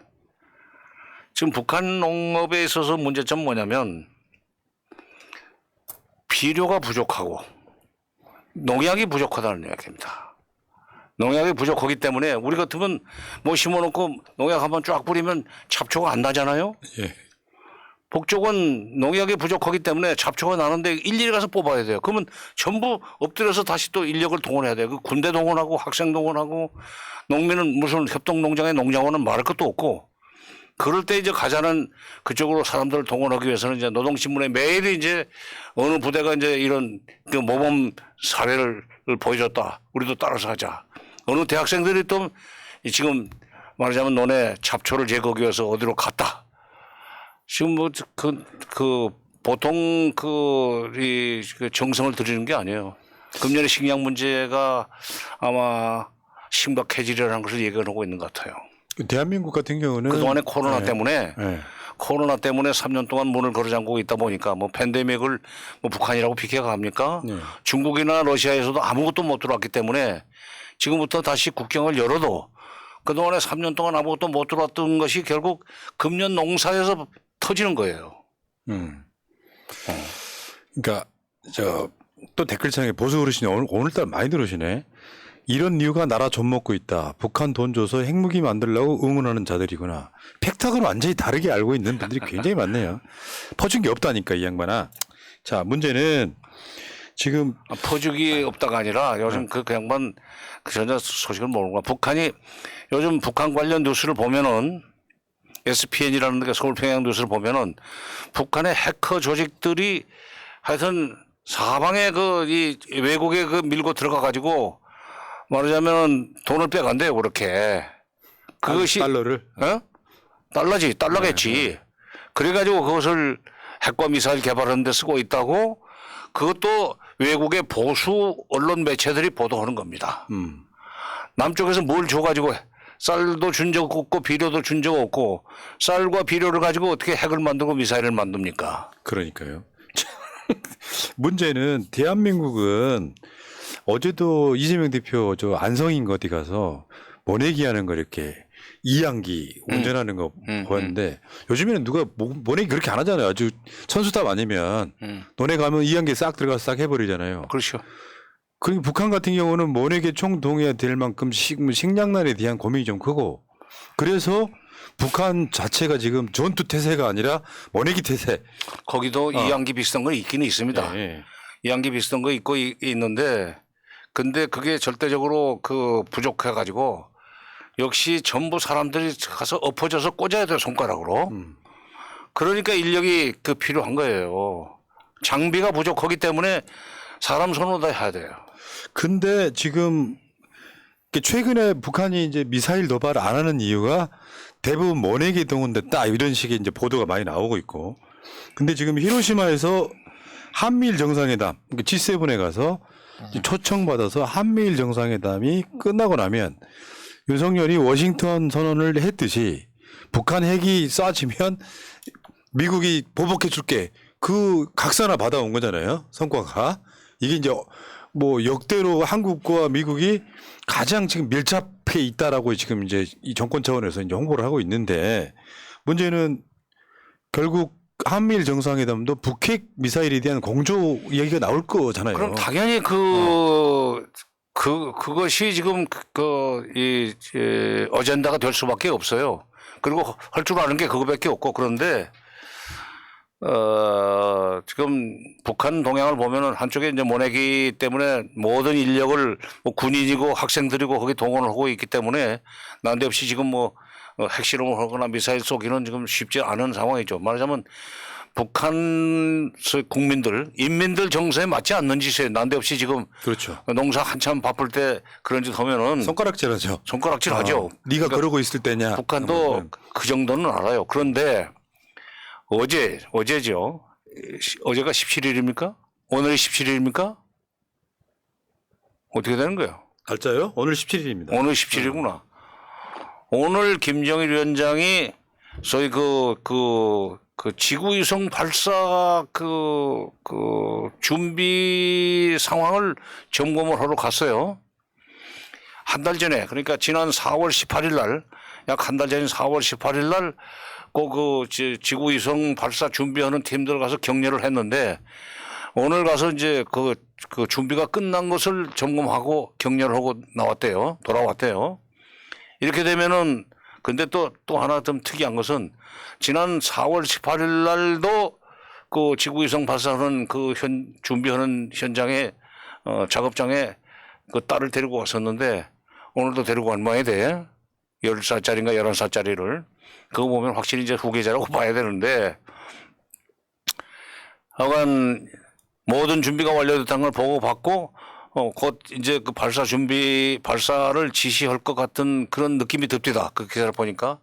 지금 북한 농업에 있어서 문제점 뭐냐면 비료가 부족하고 농약이 부족하다는 이야기입니다. 농약이 부족하기 때문에 우리 같으면 뭐 심어놓고 농약 한번 쫙 뿌리면 잡초가 안 나잖아요. 예. 북쪽은 농약이 부족하기 때문에 잡초가 나는데 일일이 가서 뽑아야 돼요. 그러면 전부 엎드려서 다시 또 인력을 동원해야 돼요. 그 군대 동원하고 학생 동원하고 농민은 무슨 협동농장의 농장원은 말할 것도 없고 그럴 때 이제 가자는 그쪽으로 사람들을 동원하기 위해서는 이제 노동신문에 매일 이제 어느 부대가 이제 이런 그 모범 사례를 보여줬다. 우리도 따라서 하자. 어느 대학생들이 또 지금 말하자면 논에 잡초를 제거하기 위해서 어디로 갔다. 지금 뭐 보통 이 정성을 들이는 게 아니에요. 금년에 식량 문제가 아마 심각해지리라는 것을 예견하고 있는 것 같아요. 대한민국 같은 경우는 그동안에 코로나 때문에 네. 코로나 때문에 3년 동안 문을 걸어 잠그고 있다 보니까 뭐 팬데믹을 뭐 북한이라고 비켜가 합니까? 네. 중국이나 러시아에서도 아무것도 못 들어왔기 때문에 지금부터 다시 국경을 열어도 그동안에 3년 동안 아무것도 못 들어왔던 것이 결국 금년 농사에서 터지는 거예요. 그러니까 또 댓글창에 보수 어르신이 오늘따라 많이 들으시네. 이런 이유가 나라 좀 먹고 있다. 북한 돈 줘서 핵무기 만들려고 응원하는 자들이구나. 팩트하고는 완전히 다르게 알고 있는 분들이 굉장히 많네요. 퍼준 게 없다니까 이 양반아. 자, 문제는 지금 퍼주기 없다가 아니라 요즘 그 양반 전혀 소식을 모르는 거야. 북한이 요즘 북한 관련 뉴스를 보면은 SPN이라는 게 서울평양 뉴스를 보면은 북한의 해커 조직들이 하여튼 사방에 이 외국에 밀고 들어가 가지고 말하자면 돈을 빼간대요, 그렇게. 그것이 달러를 달러겠지. 그래가지고 그것을 핵과 미사일 개발하는 데 쓰고 있다고 그것도 외국의 보수 언론 매체들이 보도하는 겁니다. 남쪽에서 뭘 줘가지고 쌀도 준 적 없고 비료도 준 적 없고 쌀과 비료를 가지고 어떻게 핵을 만들고 미사일을 만듭니까? 그러니까요. 문제는 대한민국은 어제도 이재명 대표 안성인 어디 가서 모내기 하는 거 이렇게 이양기 운전하는 거 보았는데 요즘에는 누가 모내기 그렇게 안 하잖아요. 아주 선수답 아니면 너네 가면 이양기 싹 들어가서 싹 해버리잖아요. 그렇죠. 그리고 북한 같은 경우는 모내기 총동의가 될 만큼 식량난에 대한 고민이 좀 크고 그래서 북한 자체가 지금 전투 태세가 아니라 모내기 태세. 거기도 이양기 비슷한 건 있기는 있습니다. 네. 이양기 비슷한 거 있고 있는데 근데 그게 절대적으로 부족해 가지고 역시 전부 사람들이 가서 엎어져서 꽂아야 돼요, 손가락으로. 그러니까 인력이 필요한 거예요. 장비가 부족하기 때문에 사람 손으로 다 해야 돼요. 근데 지금 최근에 북한이 이제 미사일 도발을 안 하는 이유가 대부분 모내기 동원됐다 이런 식의 이제 보도가 많이 나오고 있고. 근데 지금 히로시마에서 한미일 정상회담, G7에 가서 초청받아서 한미일 정상회담이 끝나고 나면 윤석열이 워싱턴 선언을 했듯이 북한 핵이 쏴지면 미국이 보복해 줄게. 그 각서나 받아온 거잖아요. 성과가. 이게 이제 뭐 역대로 한국과 미국이 가장 지금 밀접해 있다라고 지금 이제 이 정권 차원에서 이제 홍보를 하고 있는데 문제는 결국 한미일 정상회담도 북핵 미사일에 대한 공조 얘기가 나올 거잖아요. 그럼 당연히 그것이 지금 이 어젠다가 될 수밖에 없어요. 그리고 할 줄 아는 게 그거밖에 없고 그런데 지금 북한 동향을 보면은 한쪽에 이제 모내기 때문에 모든 인력을 뭐 군인이고 학생들이고 거기 동원을 하고 있기 때문에 난데없이 지금 핵실험을 하거나 미사일 쏘기는 지금 쉽지 않은 상황이죠. 말하자면 북한 국민들, 인민들 정서에 맞지 않는 짓이에요. 난데없이 지금 그렇죠. 농사 한참 바쁠 때 그런 짓 하면은 손가락질하죠. 손가락질하죠. 네가 그러니까 그러고 있을 때냐. 북한도 그 정도는 알아요. 그런데 어제죠. 어제가 17일입니까? 오늘이 17일입니까? 어떻게 되는 거예요? 날짜요? 오늘 17일입니다. 오늘 17일이구나. 오늘 김정일 위원장이 소위 지구위성 발사 준비 상황을 점검을 하러 갔어요. 한 달 전에, 그러니까 지난 4월 18일 날, 약 한 달 전인 4월 18일 날, 지구위성 발사 준비하는 팀들 가서 격려를 했는데, 오늘 가서 이제 그 준비가 끝난 것을 점검하고 격려를 하고 돌아왔대요. 이렇게 되면은, 근데 또 하나 좀 특이한 것은, 지난 4월 18일 날도 지구위성 발사하는 준비하는 현장에, 작업장에 딸을 데리고 왔었는데, 오늘도 데리고 간 모양이 돼. 10살짜리인가 11살짜리를. 그거 보면 확실히 이제 후계자라고 봐야 되는데, 하여간 모든 준비가 완료됐다는 걸 보고받고, 곧 이제 발사를 지시할 것 같은 그런 느낌이 듭니다. 그 기사를 보니까.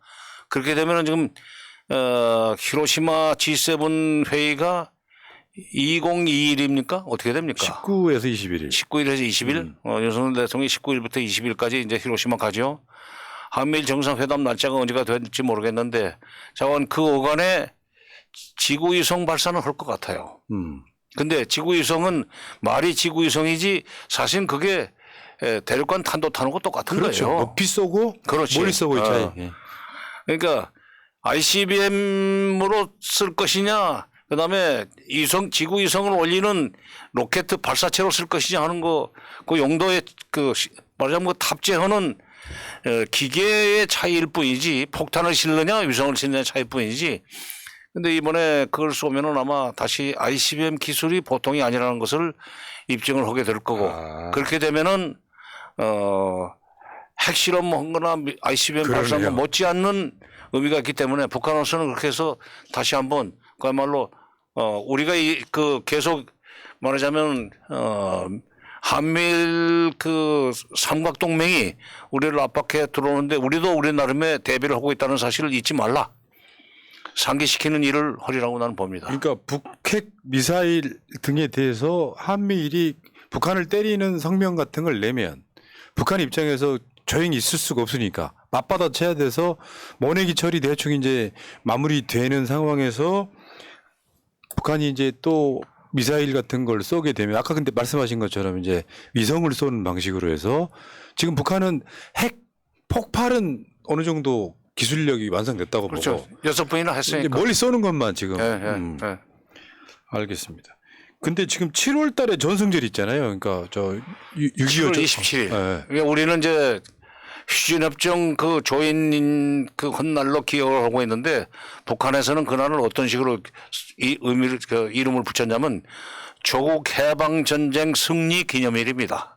그렇게 되면은 지금, 히로시마 G7 회의가 2021입니까? 어떻게 됩니까? 19에서 21일. 19일에서 20일? 윤석열 대통령이 19일부터 20일까지 이제 히로시마 가죠. 한미일 정상회담 날짜가 언제가 될지 모르겠는데, 자원 그 오간에 지구위성 발사는 할 것 같아요. 근데 지구위성은 말이 지구위성이지 사실 그게 대륙간 탄도탄하고 똑같은 그렇죠. 거예요. 높이 쏘고 그렇지. 멀리 쏘고 있잖아요. 그러니까 ICBM으로 쓸 것이냐 그다음에 지구 위성을 올리는 로켓 발사체로 쓸 것이냐 하는 거, 그 용도에 말하자면 그 탑재하는 기계의 차이일 뿐이지 폭탄을 실느냐 위성을 실느냐 차이일 뿐이지. 근데 이번에 그걸 쏘면은 아마 다시 ICBM 기술이 보통이 아니라는 것을 입증을 하게 될 거고 그렇게 되면은 핵실험 한 거나 ICBM 발사한 거 못지않는 의미가 있기 때문에 북한으로서는 그렇게 해서 다시 한번 그야말로 우리가 계속 말하자면 한미일 삼각동맹이 우리를 압박해 들어오는데 우리도 우리 나름의 대비를 하고 있다는 사실을 잊지 말라. 상기시키는 일을 하리라고 나는 봅니다. 그러니까 북핵 미사일 등에 대해서 한미일이 북한을 때리는 성명 같은 걸 내면 북한 입장에서 조용히 있을 수가 없으니까 맞받아쳐야 돼서 모내기 처리 대충 이제 마무리되는 상황에서 북한이 이제 또 미사일 같은 걸 쏘게 되면 아까 근데 말씀하신 것처럼 이제 위성을 쏘는 방식으로 해서 지금 북한은 핵 폭발은 어느 정도 기술력이 완성됐다고 그렇죠. 보고 6번이나 이제 했으니까. 멀리 쏘는 것만 지금 알겠습니다. 근데 지금 7월 달에 전승절 있잖아요. 그러니까 7월 27일. 그러니까 우리는 이제 휴전협정 조인 헌날로 기억을 하고 있는데 북한에서는 그날을 어떤 식으로 이름을 붙였냐면 조국 해방전쟁 승리 기념일입니다.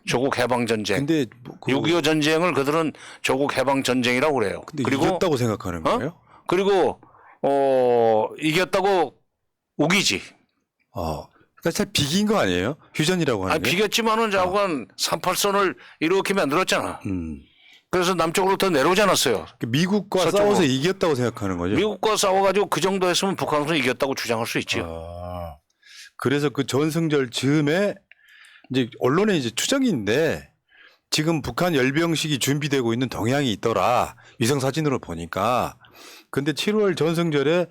조국 해방전쟁. 근데 6.25 전쟁을 그들은 조국 해방전쟁이라고 그래요. 근데 그리고 이겼다고 생각하는 거예요? 그리고 이겼다고 우기지. 그러니까 잘 비긴 거 아니에요? 휴전이라고 하는 게? 비겼지만은 자관 38선을 이렇게 만들었잖아. 그래서 남쪽으로 더 내려오지 않았어요. 미국과 서쪽으로. 싸워서 이겼다고 생각하는 거죠? 미국과 싸워가지고 그 정도 했으면 북한으로서 이겼다고 주장할 수 있죠. 그래서 그 전승절 즈음에 이제 언론에 이제 추정인데 지금 북한 열병식이 준비되고 있는 동향이 있더라. 위성 사진으로 보니까. 근데 7월 전승절에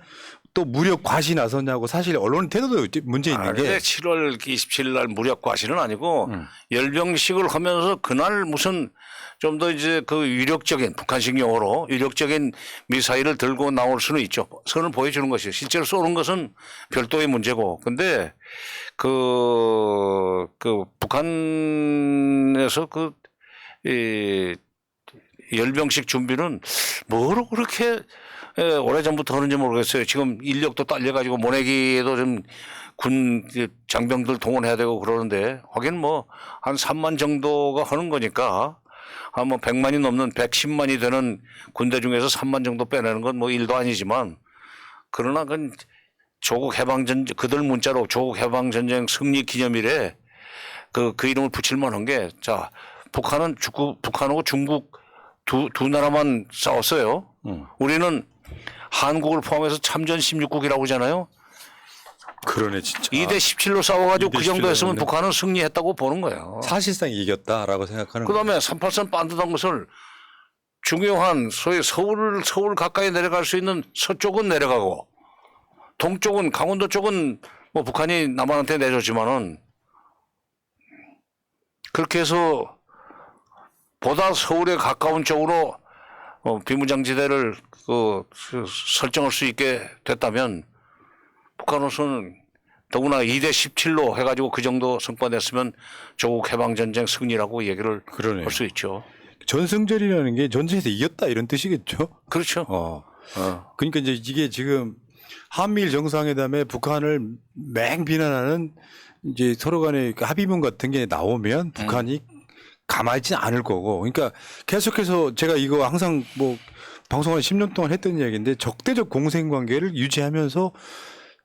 또 무력 과시 나섰냐고 사실 언론 태도도 문제 있는 게 7월 27일 날 무력 과시는 아니고 열병식을 하면서 그날 무슨 좀 더 이제 위력적인 북한식 용어로 위력적인 미사일을 들고 나올 수는 있죠. 선을 보여주는 것이죠. 실제로 쏘는 것은 별도의 문제고. 근데 북한에서 열병식 준비는 뭐로 그렇게 오래전부터 하는지 모르겠어요. 지금 인력도 딸려가지고 모내기에도 좀 군 장병들 동원해야 되고 그러는데 하긴 한 3만 정도가 하는 거니까 한 100만이 넘는 110만이 되는 군대 중에서 3만 정도 빼내는 건 일도 아니지만 그러나 조국 해방전쟁 그들 문자로 조국 해방전쟁 승리 기념일에 그 이름을 붙일 만한 게 자 북한하고 중국 두 나라만 싸웠어요. 우리는 한국을 포함해서 참전 16국이라고 하잖아요. 그러네 진짜. 2대 17로 싸워가지고 2대 그 정도 했으면 17 북한은 승리했다고 보는 거예요. 사실상 이겼다라고 생각하는 거예요. 그다음에 38선 반듯한 것을 중요한 소위 서울 가까이 내려갈 수 있는 서쪽은 내려가고 동쪽은 강원도 쪽은 북한이 남한한테 내줬지만은 그렇게 해서 보다 서울에 가까운 쪽으로 비무장지대를 설정할 수 있게 됐다면 북한으로서는 더구나 2대 17로 해가지고 그 정도 성과 냈으면 조국 해방전쟁 승리라고 얘기를 할 수 있죠. 전승절이라는 게 전쟁에서 이겼다 이런 뜻이겠죠? 그렇죠. 그러니까 이제 이게 지금 한미일 정상회담에 북한을 맹 비난하는 이제 서로 간의 합의문 같은 게 나오면 북한이 가만히 있지는 않을 거고. 그러니까 계속해서 제가 이거 항상 방송을 10년 동안 했던 이야기인데 적대적 공생 관계를 유지하면서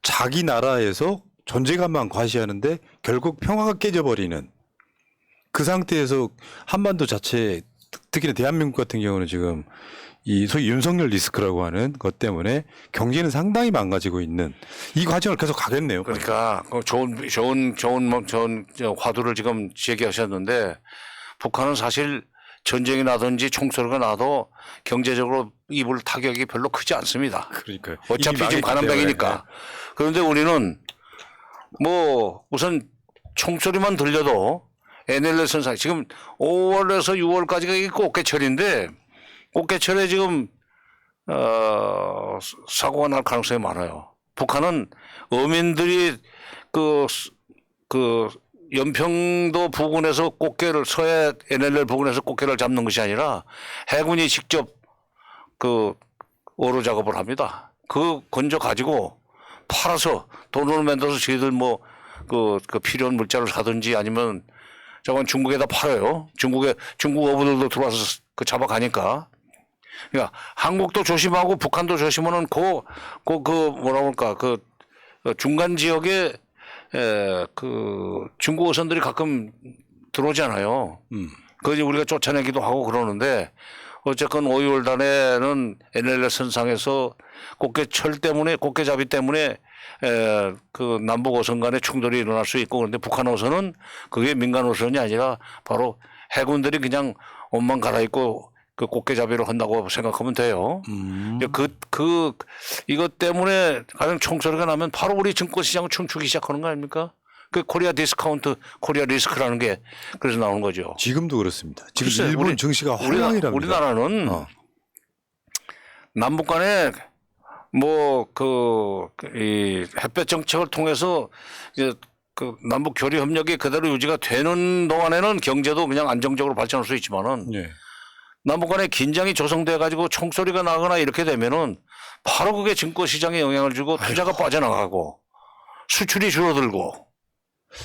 자기 나라에서 존재감만 과시하는데 결국 평화가 깨져버리는 그 상태에서 한반도 자체 특히나 대한민국 같은 경우는 지금 이 소위 윤석열 리스크라고 하는 것 때문에 경제는 상당히 망가지고 있는 이 과정을 계속 가겠네요. 그러니까 좋은 화두를 지금 제기하셨는데 북한은 사실 전쟁이 나든지 총소리가 나도 경제적으로 입을 타격이 별로 크지 않습니다. 그러니까요. 어차피 지금 관함백이니까. 그런데 우리는 우선 총소리만 들려도 NLL 선상 지금 5월에서 6월까지가 꽃게철인데 꽃게철에 지금 사고가 날 가능성이 많아요. 북한은 어민들이 그 연평도 부근에서 꽃게를 서해 NLL 부근에서 꽃게를 잡는 것이 아니라 해군이 직접 그 어로 작업을 합니다. 그 건져 가지고 팔아서 돈을 만들어서 저희들 뭐 그 필요한 물자를 사든지 아니면 저건 중국에다 팔아요. 중국 어부들도 들어와서 그 잡아가니까. 그러니까 한국도 조심하고 북한도 조심하는 뭐라 그럴까 그 중간 지역에 그 중국 어선들이 가끔 들어오잖아요. 그거 이제 우리가 쫓아내기도 하고 그러는데 어쨌건 5.25 달에는 NLL 선상에서 꽃게잡이 때문에 그 남북 어선 간의 충돌이 일어날 수 있고 그런데 북한 어선은 그게 민간 어선이 아니라 바로 해군들이 그냥 옷만 갈아입고 그 꽃게잡이를 한다고 생각하면 돼요. 이것 때문에 가령 총소리가 나면 바로 우리 증권시장은 춤추기 시작하는 거 아닙니까? 그 코리아 디스카운트, 코리아 리스크라는 게 그래서 나오는 거죠. 지금도 그렇습니다. 지금 글쎄, 일본 증시가 화랑이랍니다. 우리나라는 남북 간에 이 햇볕 정책을 통해서 이제 그 남북 교류 협력이 그대로 유지가 되는 동안에는 경제도 그냥 안정적으로 발전할 수 있지만은 네. 남북 간에 긴장이 조성돼 가지고 총소리가 나거나 이렇게 되면은 바로 그게 증권 시장에 영향을 주고 투자가 빠져나가고 수출이 줄어들고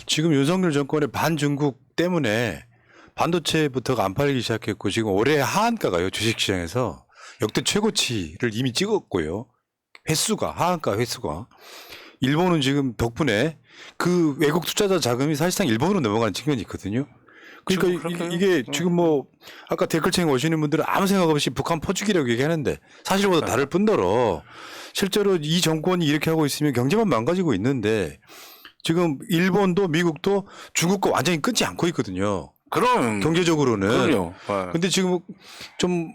지금 윤석열 정권의 반중국 때문에 반도체부터가 안 팔리기 시작했고 지금 올해 하한가가요 주식시장에서 역대 최고치를 이미 찍었고요. 하한가 횟수가 일본은 지금 덕분에 그 외국 투자자 자금이 사실상 일본으로 넘어가는 측면이 있거든요. 그러니까 이게 지금 뭐 아까 댓글창에 오시는 분들은 아무 생각 없이 북한 퍼주기라고 얘기하는데 사실보다 다를 뿐더러 실제로 이 정권이 이렇게 하고 있으면 경제만 망가지고 있는데 지금 일본도 미국도 중국과 완전히 끊지 않고 있거든요. 그럼 경제적으로는. 그럼요. 근데 지금 좀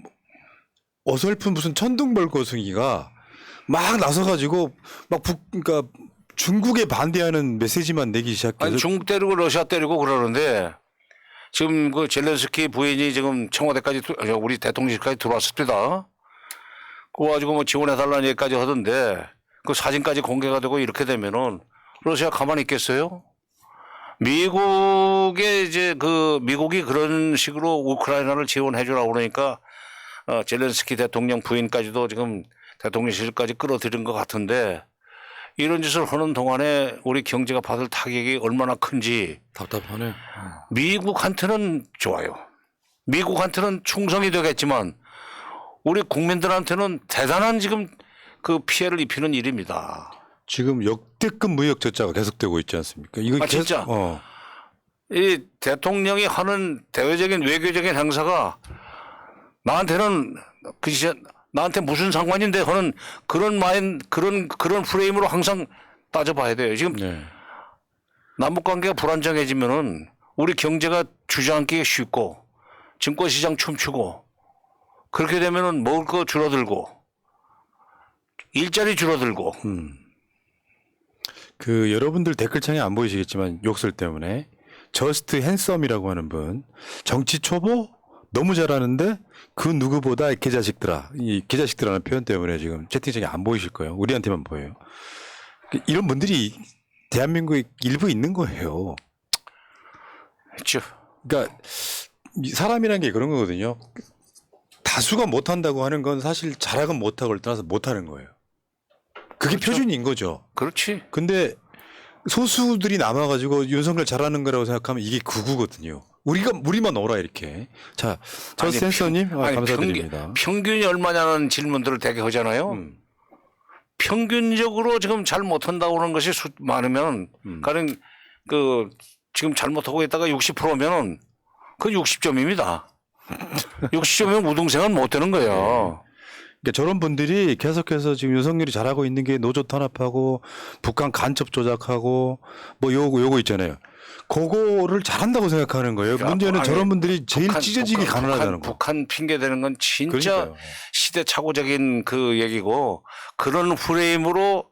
어설픈 무슨 천둥벌거숭이가 막 나서가지고 그러니까 중국에 반대하는 메시지만 내기 시작해서 아니 중국 때리고 러시아 때리고 그러는데 지금 그 젤렌스키 부인이 지금 청와대까지 우리 대통령실까지 들어왔습니다. 그거 가지고 뭐 지원해달라는 얘기까지 하던데 그 사진까지 공개가 되고 이렇게 되면은 러시아 가만히 있겠어요? 미국이 그런 식으로 우크라이나를 지원해주라고 그러니까 젤렌스키 대통령 부인까지도 지금 대통령실까지 끌어들인 것 같은데 이런 짓을 하는 동안에 우리 경제가 받을 타격이 얼마나 큰지 답답하네. 미국한테는 좋아요. 미국한테는 충성이 되겠지만 우리 국민들한테는 대단한 지금 그 피해를 입히는 일입니다. 지금 역대급 무역 적자가 계속되고 있지 않습니까? 이거 진짜. 이 대통령이 하는 대외적인 외교적인 행사가 나한테는 나한테 무슨 상관인데 하는 그런 프레임으로 항상 따져봐야 돼요. 지금 남북 관계가 불안정해지면은 우리 경제가 주저앉기가 쉽고 증권시장 춤추고 그렇게 되면은 먹을 거 줄어들고 일자리 줄어들고. 그 여러분들 댓글창에 안 보이시겠지만 욕설 때문에 저스트 핸섬이라고 하는 분 정치 초보 너무 잘하는데 그 누구보다 개자식들아 이 개자식들아라는 표현 때문에 지금 채팅창에 안 보이실 거예요. 우리한테만 보여요. 이런 분들이 대한민국에 일부 있는 거예요. 그렇죠. 그러니까 사람이라는 게 그런 거거든요. 다수가 못한다고 하는 건 사실 잘하건 못하고를 떠나서 못하는 거예요. 그게 그렇죠. 표준인 거죠. 그렇지. 근데 소수들이 남아가지고 윤석열 잘하는 거라고 생각하면 이게 극우거든요. 우리만 오라 이렇게. 자, 센서님 감사드립니다. 평균이 얼마냐는 질문들을 되게 하잖아요. 평균적으로 지금 잘 못한다고 하는 것이 많으면, 가령 지금 잘못하고 있다가 60%면은 그 60점입니다. 60점이면 우등생은 못 되는 거예요. 그러니까 저런 분들이 계속해서 지금 윤석열이 잘하고 있는 게 노조 탄압하고 북한 간첩 조작하고 뭐 요거 있잖아요. 그거를 잘한다고 생각하는 거예요. 문제는 저런 분들이 제일 찢어지게 가난하다는 거. 북한 핑계 대는 건 진짜 그러니까요. 시대착오적인 그 얘기고 그런 프레임으로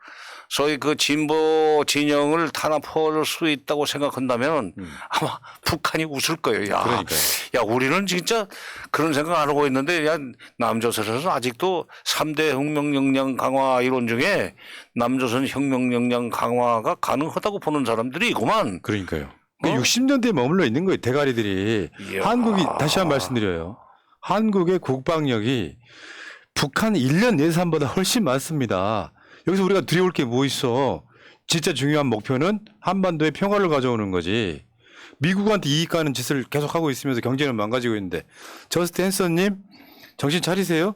소위 그 진보 진영을 탄압할 수 있다고 생각한다면 아마 북한이 웃을 거예요. 야, 그러니까요. 야, 우리는 진짜 그런 생각 안 하고 있는데, 야, 남조선에서 아직도 3대 혁명 역량 강화 이론 중에 남조선 혁명 역량 강화가 가능하다고 보는 사람들이 있구만. 그러니까요. 어? 60년대에 머물러 있는 거예요. 대가리들이. 이야. 한국이 다시 한번 말씀드려요. 한국의 국방력이 북한 1년 예산보다 훨씬 많습니다. 여기서 우리가 두려울 게 뭐 있어. 진짜 중요한 목표는 한반도의 평화를 가져오는 거지. 미국한테 이익 가는 짓을 계속하고 있으면서 경제는 망가지고 있는데. 저스트 헨서님 정신 차리세요.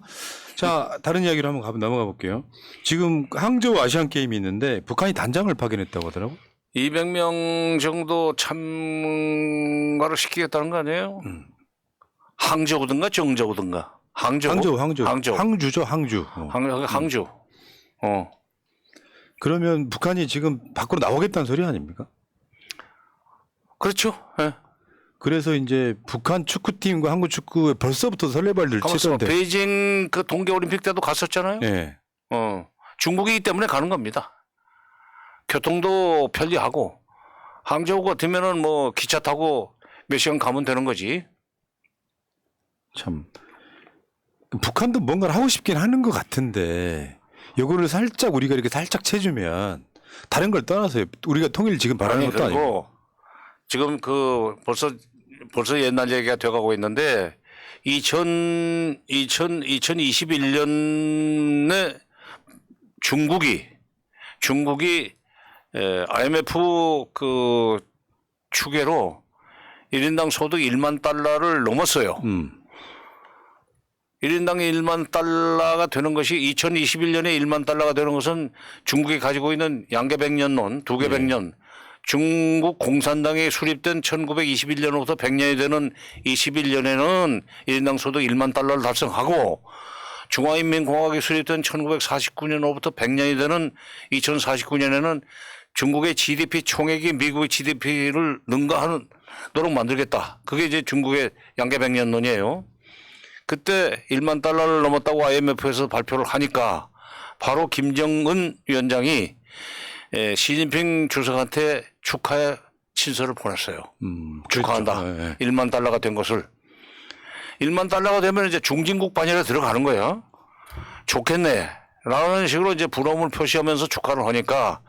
자, 다른 이야기로 한번 넘어가 볼게요. 지금 항저우 아시안게임이 있는데 북한이 단장을 파견했다고 하더라고. 200명 정도 참가를 시키겠다는 거 아니에요? 항저우든가 정저우든가. 항저우? 항주죠, 항주. 항주. 그러면 북한이 지금 밖으로 나오겠다는 소리 아닙니까? 그렇죠. 예. 그래서 이제 북한 축구팀과 한국 축구에 벌써부터 설레발들 치던데. 베이징 그 동계올림픽 때도 갔었잖아요. 예. 중국이기 때문에 가는 겁니다. 교통도 편리하고 항저우 같으면은 뭐 기차 타고 몇 시간 가면 되는 거지. 참. 북한도 뭔가를 하고 싶긴 하는 것 같은데 요거를 살짝 우리가 이렇게 살짝 채주면 다른 걸 떠나서 우리가 통일 지금 바라는 것도 아니고. 그리고 지금 그 벌써 옛날 얘기가 돼가고 있는데 2021년에 중국이 IMF 그 추계로 1인당 소득 1만 달러를 넘었어요. 1인당 1만 달러가 되는 것이 2021년에 1만 달러가 되는 것은 중국이 가지고 있는 양계백년론, 두계백년, 중국 공산당이 수립된 1921년부터 100년이 되는 21년에는 1인당 소득 1만 달러를 달성하고 중화인민공화국이 수립된 1949년부터 100년이 되는 2049년에는 중국의 GDP 총액이 미국의 GDP를 능가하도록 만들겠다. 그게 이제 중국의 양계백년론이에요. 그때 1만 달러를 넘었다고 IMF에서 발표를 하니까 바로 김정은 위원장이 시진핑 주석한테 축하의 친서를 보냈어요. 축하한다. 그렇죠. 네. 1만 달러가 된 것을. 1만 달러가 되면 이제 중진국 반열에 들어가는 거예요. 좋겠네. 라는 식으로 이제 부러움을 표시하면서 축하를 하니까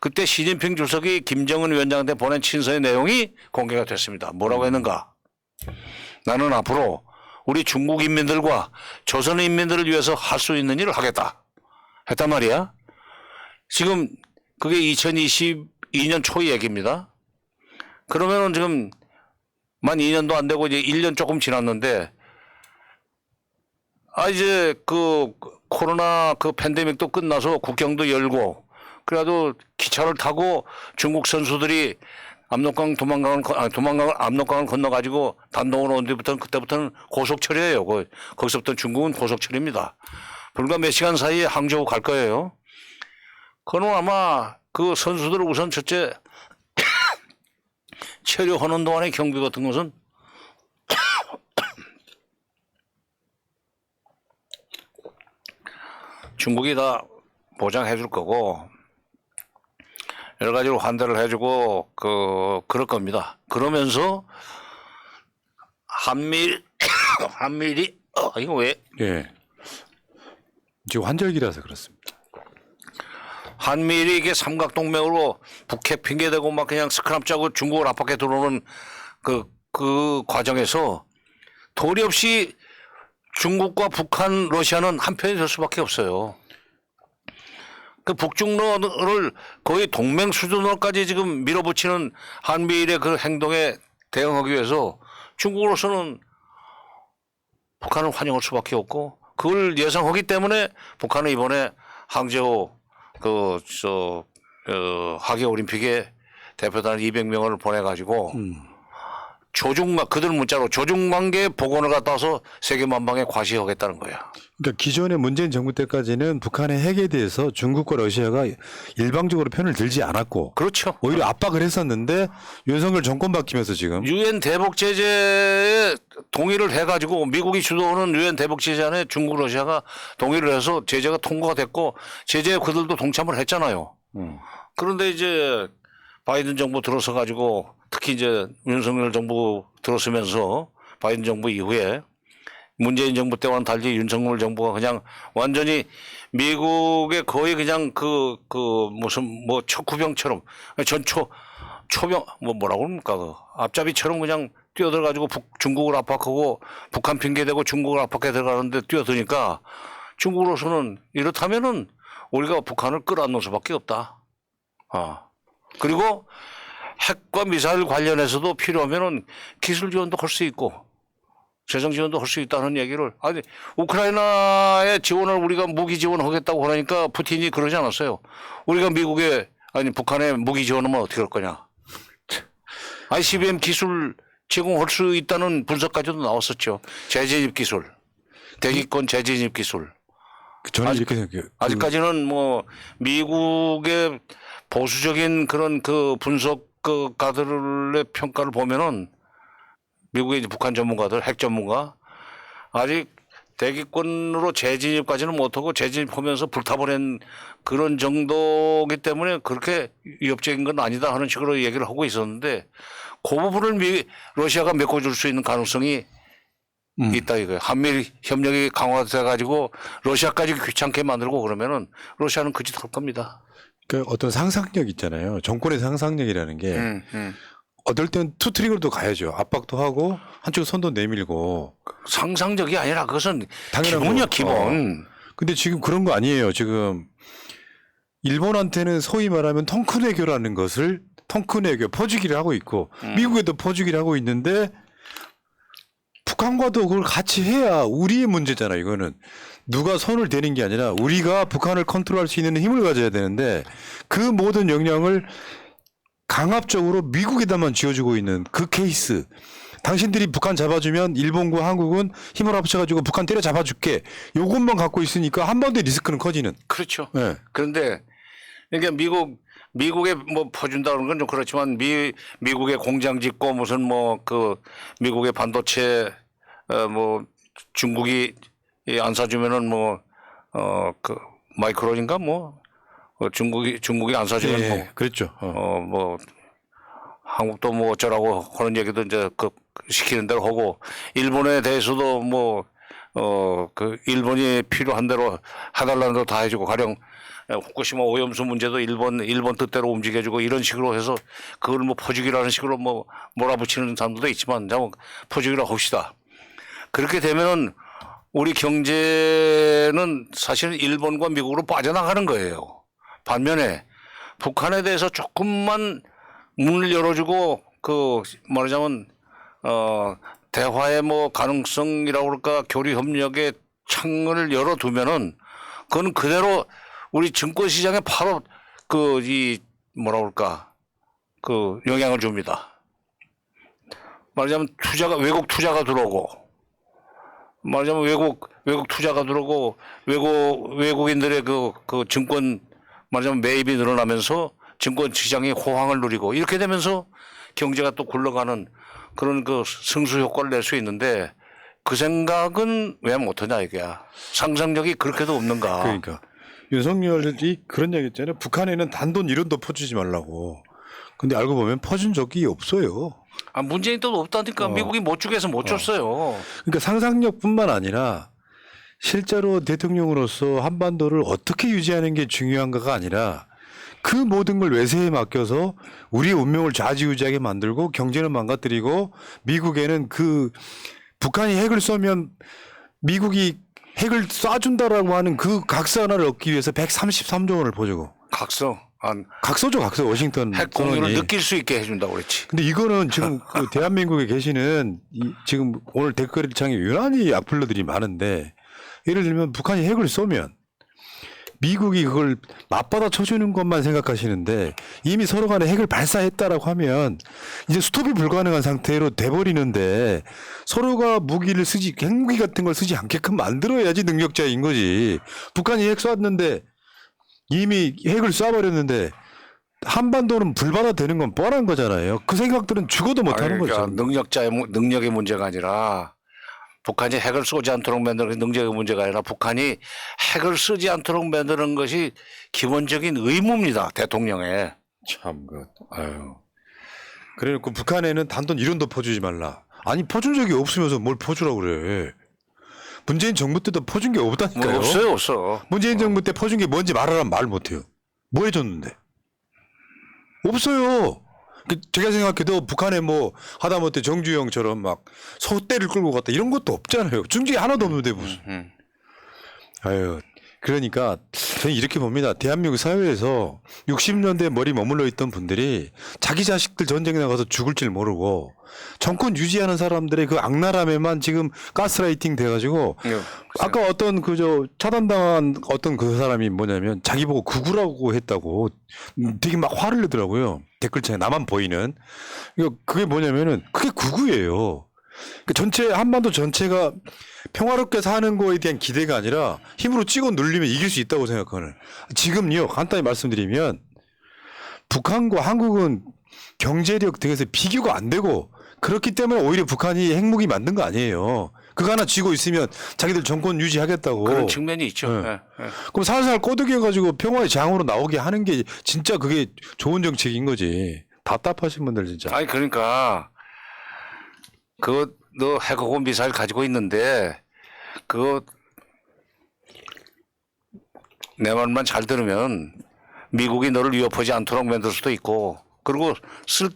그때 시진핑 주석이 김정은 위원장한테 보낸 친서의 내용이 공개가 됐습니다. 뭐라고 했는가? 나는 앞으로 우리 중국 인민들과 조선 인민들을 위해서 할 수 있는 일을 하겠다. 했단 말이야. 지금 그게 2022년 초 얘기입니다. 그러면은 지금 만 2년도 안 되고 이제 1년 조금 지났는데 이제 그 코로나 그 팬데믹도 끝나서 국경도 열고 그래도 기차를 타고 중국 선수들이 압록강을 건너가지고 단동으로 온 뒤부터는 그때부터는 고속철이에요. 거기서부터 중국은 고속철입니다. 불과 몇 시간 사이에 항저우 갈 거예요. 그건 아마 그 선수들을 우선 첫째 체류하는 동안의 경비 같은 것은 중국이 다 보장해 줄 거고 여러 가지로 환대를 해주고 그럴 겁니다. 그러면서 한미리 이거 왜? 예. 지금 환절기라서 그렇습니다. 한미리 이게 삼각동맹으로 북해 핑계대고 막 그냥 스크램 짜고 중국을 압박해 들어오는 그 과정에서 도리 없이 중국과 북한, 러시아는 한편이 될 수밖에 없어요. 그 북중러를 거의 동맹 수준으로까지 지금 밀어붙이는 한미일의 그 행동에 대응하기 위해서 중국으로서는 북한을 환영할 수밖에 없고 그걸 예상하기 때문에 북한은 이번에 항저우 하계올림픽에 대표단 200명을 보내가지고 그들 문자로 조중관계 복원을 갖다 와서 세계만방에 과시하겠다는 거야. 그러니까 기존의 문재인 정부 때까지는 북한의 핵에 대해서 중국과 러시아가 일방적으로 편을 들지 않았고 그렇죠. 오히려 압박을 했었는데 윤석열 정권 바뀌면서 지금 유엔 대북 제재에 동의를 해가지고 미국이 주도하는 유엔 대북 제재 안에 중국 러시아가 동의를 해서 제재가 통과가 됐고 제재에 그들도 동참을 했잖아요. 그런데 이제 바이든 정부 들어서 가지고 특히 이제 윤석열 정부 들어서면서 바이든 정부 이후에 문재인 정부 때와는 달리 윤석열 정부가 그냥 완전히 미국의 거의 그냥 무슨 뭐 척후병처럼 초병 뭐라고 합니까? 그 앞잡이처럼 그냥 뛰어들어 가지고 중국을 압박하고 북한 핑계대고 중국을 압박해 들어가는데 뛰어드니까 중국으로서는 이렇다면은 우리가 북한을 끌어안는 수밖에 없다. 그리고 핵과 미사일 관련해서도 필요하면은 기술 지원도 할 수 있고 재정 지원도 할 수 있다는 얘기를 아니 우크라이나에 지원을 우리가 무기 지원하겠다고 하니까 푸틴이 그러지 않았어요. 우리가 미국에 아니 북한에 무기 지원하면 어떻게 할 거냐. ICBM 기술 제공할 수 있다는 분석까지도 나왔었죠. 재진입 기술, 대기권 재진입 기술. 저는 이렇게 생각해요. 아직까지는 뭐 미국의 보수적인 그런 그 분석가들의 평가를 보면은 미국의 이제 북한 전문가들, 핵 전문가 아직 대기권으로 재진입까지는 못하고 재진입하면서 불타버린 그런 정도기 때문에 그렇게 위협적인 건 아니다 하는 식으로 얘기를 하고 있었는데 그 부분을 러시아가 메꿔줄 수 있는 가능성이 있다 이거예요. 한미 협력이 강화돼 가지고 러시아까지 귀찮게 만들고 그러면은 러시아는 그 짓 할 겁니다. 그러니까 어떤 상상력 있잖아요. 정권의 상상력이라는 게 어떨 땐 투 트리거도 가야죠. 압박도 하고 한쪽 손도 내밀고. 상상적이 아니라 그것은 당연한 기본이야 거. 기본. 근데 지금 그런 거 아니에요. 지금 일본한테는 소위 말하면 텅큰 외교라는 것을 텅큰 외교 퍼주기를 하고 있고 미국에도 퍼주기를 하고 있는데 북한과도 그걸 같이 해야 우리의 문제잖아. 이거는 누가 손을 대는 게 아니라 우리가 북한을 컨트롤할 수 있는 힘을 가져야 되는데 그 모든 역량을 강압적으로 미국에다만 쥐어주고 있는 그 케이스. 당신들이 북한 잡아주면 일본과 한국은 힘을 합쳐가지고 북한 때려 잡아줄게. 요것만 갖고 있으니까 한 번 더 리스크는 커지는. 그렇죠. 네. 그런데 그러니까 미국에 뭐 퍼준다는 건 좀 그렇지만 미국의 공장 짓고 무슨 뭐 그 미국의 반도체 뭐 중국이 안 사주면은 그 마이크론인가 뭐 중국이 안 사주면 뭐 그랬죠. 뭐 한국도 뭐 어쩌라고 하는 얘기도 이제 그 시키는 대로 하고 일본에 대해서도 그 일본이 필요한 대로 해달라는 대로 다 해주고 가령 후쿠시마 오염수 문제도 일본 뜻대로 움직여주고 이런 식으로 해서 그걸 뭐 퍼주기라는 식으로 뭐 몰아붙이는 사람들도 있지만 퍼주기라 합시다. 그렇게 되면은 우리 경제는 사실은 일본과 미국으로 빠져나가는 거예요. 반면에 북한에 대해서 조금만 문을 열어주고 그 말하자면 대화의 뭐 가능성이라고 그럴까 교류 협력의 창문을 열어두면은 그건 그대로 우리 증권 시장에 바로 뭐라 그럴까 그 영향을 줍니다. 말하자면 외국 투자가 들어오고 말하자면 외국 투자가 들어오고 외국인들의 그 증권 말하자면 매입이 늘어나면서 증권 시장이 호황을 누리고 이렇게 되면서 경제가 또 굴러가는 그런 그 승수 효과를 낼 수 있는데 그 생각은 왜 못하냐 이거야. 상상력이 그렇게도 없는가. 그러니까 윤석열이 그런 얘기 했잖아요. 북한에는 단돈 1원도 퍼주지 말라고. 근데 알고 보면 퍼준 적이 없어요. 문재인 때도 없다니까. 미국이 못 주게 해서 못 줬어요. 그러니까 상상력뿐만 아니라 실제로 대통령으로서 한반도를 어떻게 유지하는 게 중요한가가 아니라 그 모든 걸 외세에 맡겨서 우리의 운명을 좌지우지하게 만들고 경제는 망가뜨리고 미국에는 북한이 핵을 쏘면 미국이 핵을 쏴준다라고 하는 그 각서 하나를 얻기 위해서 133조 원을 보주고. 각서죠, 각서. 워싱턴 핵 공유를 느낄 수 있게 해준다고 그랬지. 근데 이거는 지금 그 대한민국에 계시는 지금 오늘 댓글창에 유난히 악플러들이 많은데 예를 들면 북한이 핵을 쏘면 미국이 그걸 맞받아 쳐주는 것만 생각하시는데 이미 서로 간에 핵을 발사했다라고 하면 이제 스톱이 불가능한 상태로 돼버리는데 서로가 무기를 핵무기 같은 걸 쓰지 않게끔 만들어야지 능력자인 거지. 북한이 핵 쐈는데 이미 핵을 쏴버렸는데 한반도는 불받아되는 건 뻔한 거잖아요. 그 생각들은 죽어도 못하는 그러니까 거죠. 능력의 문제가 아니라 북한이 핵을 쏘지 않도록 만드는 능력의 문제가 아니라 북한이 핵을 쓰지 않도록 만드는 것이 기본적인 의무입니다. 대통령의. 참, 아유. 그래놓고 북한에는 단돈 1원도 퍼주지 말라. 아니, 퍼준 적이 없으면서 뭘 퍼주라고 그래. 문재인 정부 때도 퍼준 게 없다니까요. 뭐 없어요, 없어. 문재인 정부 때 퍼준 게 뭔지 말하라면 말 못해요. 뭐 해줬는데? 없어요. 제가 생각해도 북한에 뭐 하다못해 정주영처럼 막 소떼를 끌고 갔다 이런 것도 없잖아요. 중지 하나도 없는데 무슨. 아유, 그러니까 저는 이렇게 봅니다. 대한민국 사회에서 60년대 머리 머물러 있던 분들이 자기 자식들 전쟁에 나가서 죽을 줄 모르고 정권 유지하는 사람들의 그 악랄함에만 지금 가스라이팅 돼가지고 아까 어떤 그저 차단당한 어떤 그 사람이 뭐냐면 자기 보고 구구라고 했다고 되게 막 화를 내더라고요. 댓글창에 나만 보이는. 그게 뭐냐면은 그게 구구예요. 전체 한반도 전체가 평화롭게 사는 거에 대한 기대가 아니라 힘으로 찍어 눌리면 이길 수 있다고 생각하는. 지금요 간단히 말씀드리면 북한과 한국은 경제력 등에서 비교가 안 되고 그렇기 때문에 오히려 북한이 핵무기 만든 거 아니에요. 그거 하나 쥐고 있으면 자기들 정권 유지하겠다고. 그런 측면이 있죠. 네. 네. 네. 그럼 살살 꼬드겨가지고 평화의 장으로 나오게 하는 게 진짜 그게 좋은 정책인 거지. 답답하신 분들 진짜. 아니 그러니까 너 핵하고 미사일 가지고 있는데 그거 내 말만 잘 들으면 미국이 너를 위협하지 않도록 만들 수도 있고 그리고 쓸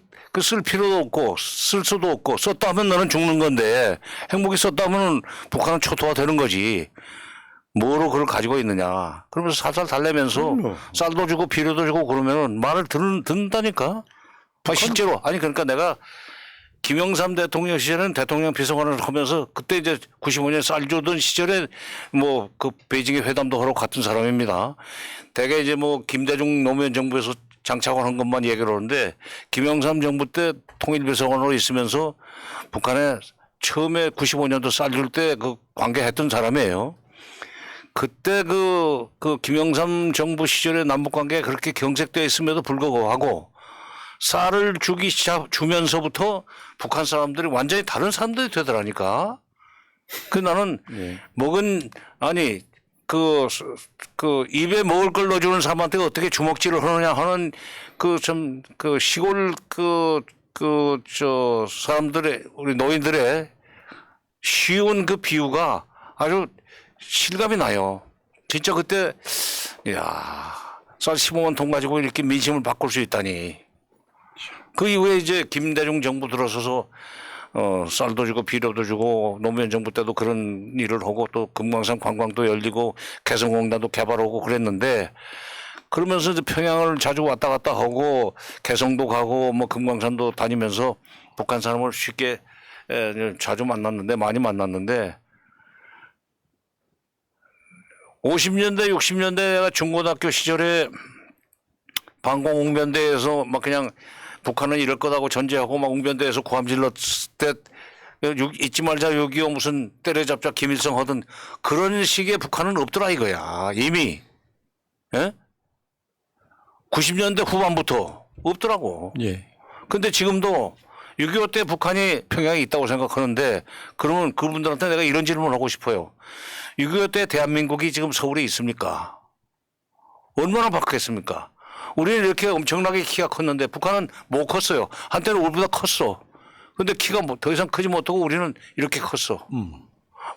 필요도 없고 쓸 수도 없고 썼다 하면 너는 죽는 건데 핵무기 썼다 하면 북한은 초토화 되는 거지. 뭐로 그걸 가지고 있느냐. 그러면서 살살 달래면서 쌀도 주고 비료도 주고 그러면 말을 듣는다니까. 실제로. 아니 그러니까 내가 김영삼 대통령 시절에는 대통령 비서관을 하면서 그때 이제 95년 쌀 주던 시절에 뭐 그 베이징에 회담도 하러 갔던 사람입니다. 대개 이제 뭐 김대중 노무현 정부에서 장차관 한 것만 얘기를 하는데 김영삼 정부 때 통일비서관으로 있으면서 북한에 처음에 95년도 쌀 줄 때 그 관계했던 사람이에요. 그때 그 김영삼 정부 시절에 남북 관계가 그렇게 경색되어 있음에도 불구하고 쌀을 주면서부터 북한 사람들이 완전히 다른 사람들이 되더라니까. 나는 아니 입에 먹을 걸 넣어주는 사람한테 어떻게 주먹질을 하느냐 하는 시골 사람들의 우리 노인들의 쉬운 그 비유가 아주 실감이 나요. 진짜 그때 쌀 15만 통 가지고 이렇게 민심을 바꿀 수 있다니. 그 이후에 이제 김대중 정부 들어서서 쌀도 주고 비료도 주고 노무현 정부 때도 그런 일을 하고 또 금강산 관광도 열리고 개성공단도 개발하고 그랬는데 그러면서 이제 평양을 자주 왔다 갔다 하고 개성도 가고 뭐 금강산도 다니면서 북한 사람을 쉽게 자주 많이 만났는데 50년대 60년대 내가 중고등학교 시절에 방공웅변대에서 막 그냥 북한은 이럴 거다고 전제하고 막 웅변대에서 고함 질렀을 때 잊지 말자 6.25 무슨 때려잡자 김일성 하던 그런 식의 북한은 없더라 이거야 이미. 예? 90년대 후반부터 없더라고. 예. 근데 지금도 6.25 때 북한이 평양에 있다고 생각하는데 그러면 그분들한테 내가 이런 질문을 하고 싶어요. 6.25 때 대한민국이 지금 서울에 있습니까? 얼마나 바뀌었습니까? 우리는 이렇게 엄청나게 키가 컸는데 북한은 못 컸어요. 한때는 우리보다 컸어. 근데 키가 더 이상 크지 못하고 우리는 이렇게 컸어.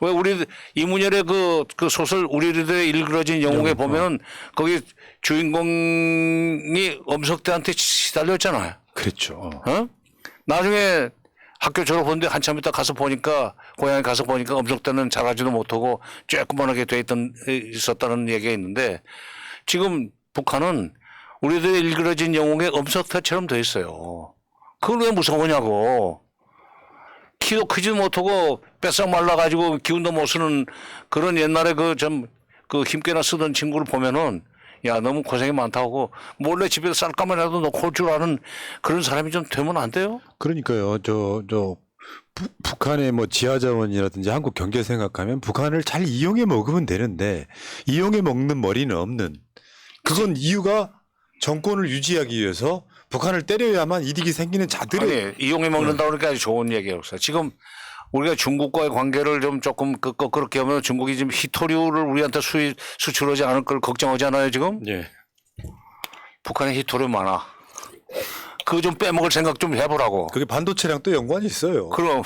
왜 우리 이문열의 그 소설 우리들의 일그러진 영웅에 보면은 거기 주인공이 엄석대한테 시달렸잖아요. 그렇죠. 나중에 학교 졸업했는데 한참 있다 가서 보니까 고향에 가서 보니까 엄석대는 잘하지도 못하고 쬐끄만하게 있었다는 얘기가 있는데 지금 북한은 우리들의 일그러진 영웅의 엄석대처럼 돼 있어요. 그걸 왜 무서워하냐고. 키도 크지 못하고 뺏싹 말라가지고 기운도 못 쓰는 그런 옛날에 그 힘께나 쓰던 친구를 보면은 야, 너무 고생이 많다고 몰래 집에서 쌀가마라도 넣고 올 줄 아는 그런 사람이 좀 되면 안 돼요? 그러니까요. 북한의 뭐 지하자원이라든지 한국 경제 생각하면 북한을 잘 이용해 먹으면 되는데 이용해 먹는 머리는 없는. 그건 이유가 정권을 유지하기 위해서 북한을 때려야만 이득이 생기는 자들이 아니, 이용해 먹는다 그러니까 아주 좋은 얘기예요. 지금 우리가 중국과의 관계를 좀 조금 그렇게 하면 중국이 지금 희토류를 우리한테 수출하지 않을 걸 걱정하지 않아요 지금? 예. 북한에 희토류 많아. 그거 좀 빼먹을 생각 좀 해보라고. 그게 반도체랑 또 연관이 있어요. 그럼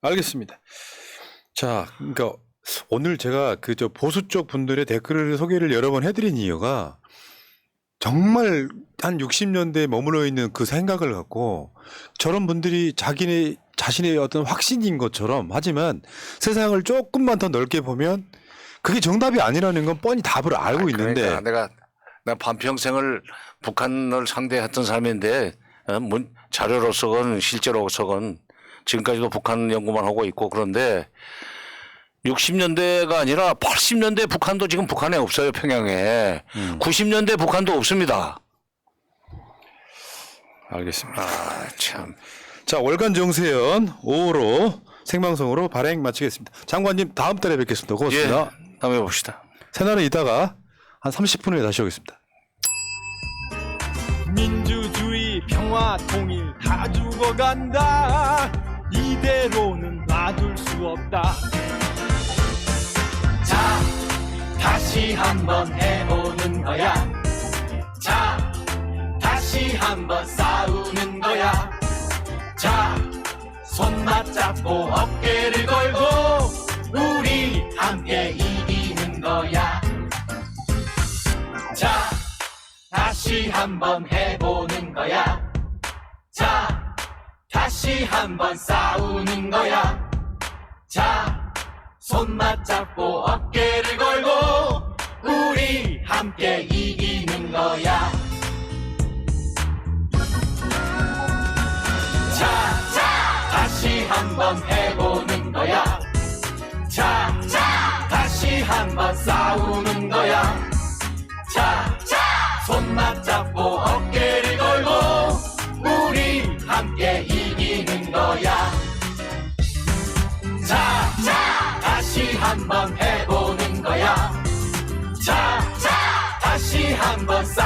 알겠습니다. 자, 그러니까 오늘 제가 그 저 보수 쪽 분들의 댓글을 소개를 여러 번 해드린 이유가 정말 한 60년대에 머물러 있는 그 생각을 갖고 저런 분들이 자신의 어떤 확신인 것처럼 하지만 세상을 조금만 더 넓게 보면 그게 정답이 아니라는 건 뻔히 답을 알고 있는데 그러니까 내가 반평생을 북한을 상대했던 사람인데 자료로서건 실제로서건 지금까지도 북한 연구만 하고 있고 그런데 60년대가 아니라 80년대 북한도 지금 북한에 없어요 평양에 90년대 북한도 없습니다. 알겠습니다. 아 참. 자, 월간 정세연 5호로 생방송으로 발행 마치겠습니다. 장관님 다음 달에 뵙겠습니다. 고맙습니다. 예, 다음에 봅시다. 새날은 이따가 한 30분 후에 다시 오겠습니다. 민주주의 평화 통일 다 죽어간다 이대로는 놔둘 수 없다 자 다시 한번 해보는 거야 자 다시 한번 싸우는 거야 자 손 맞잡고 어깨를 걸고 우리 함께 이기는 거야 자 다시 한번 해보는 거야 자 다시 한번 싸우는 거야 자 손 맞잡고 어깨를 걸고 우리 함께 이기는 거야 자 다시 한번 해보는 거야 자 다시 한번 싸우는 거야 자 손 맞잡고 어깨를 걸고 우리 함께 이기는 거야 자 다시 한번 해보는 거야 자 다시 한번 싸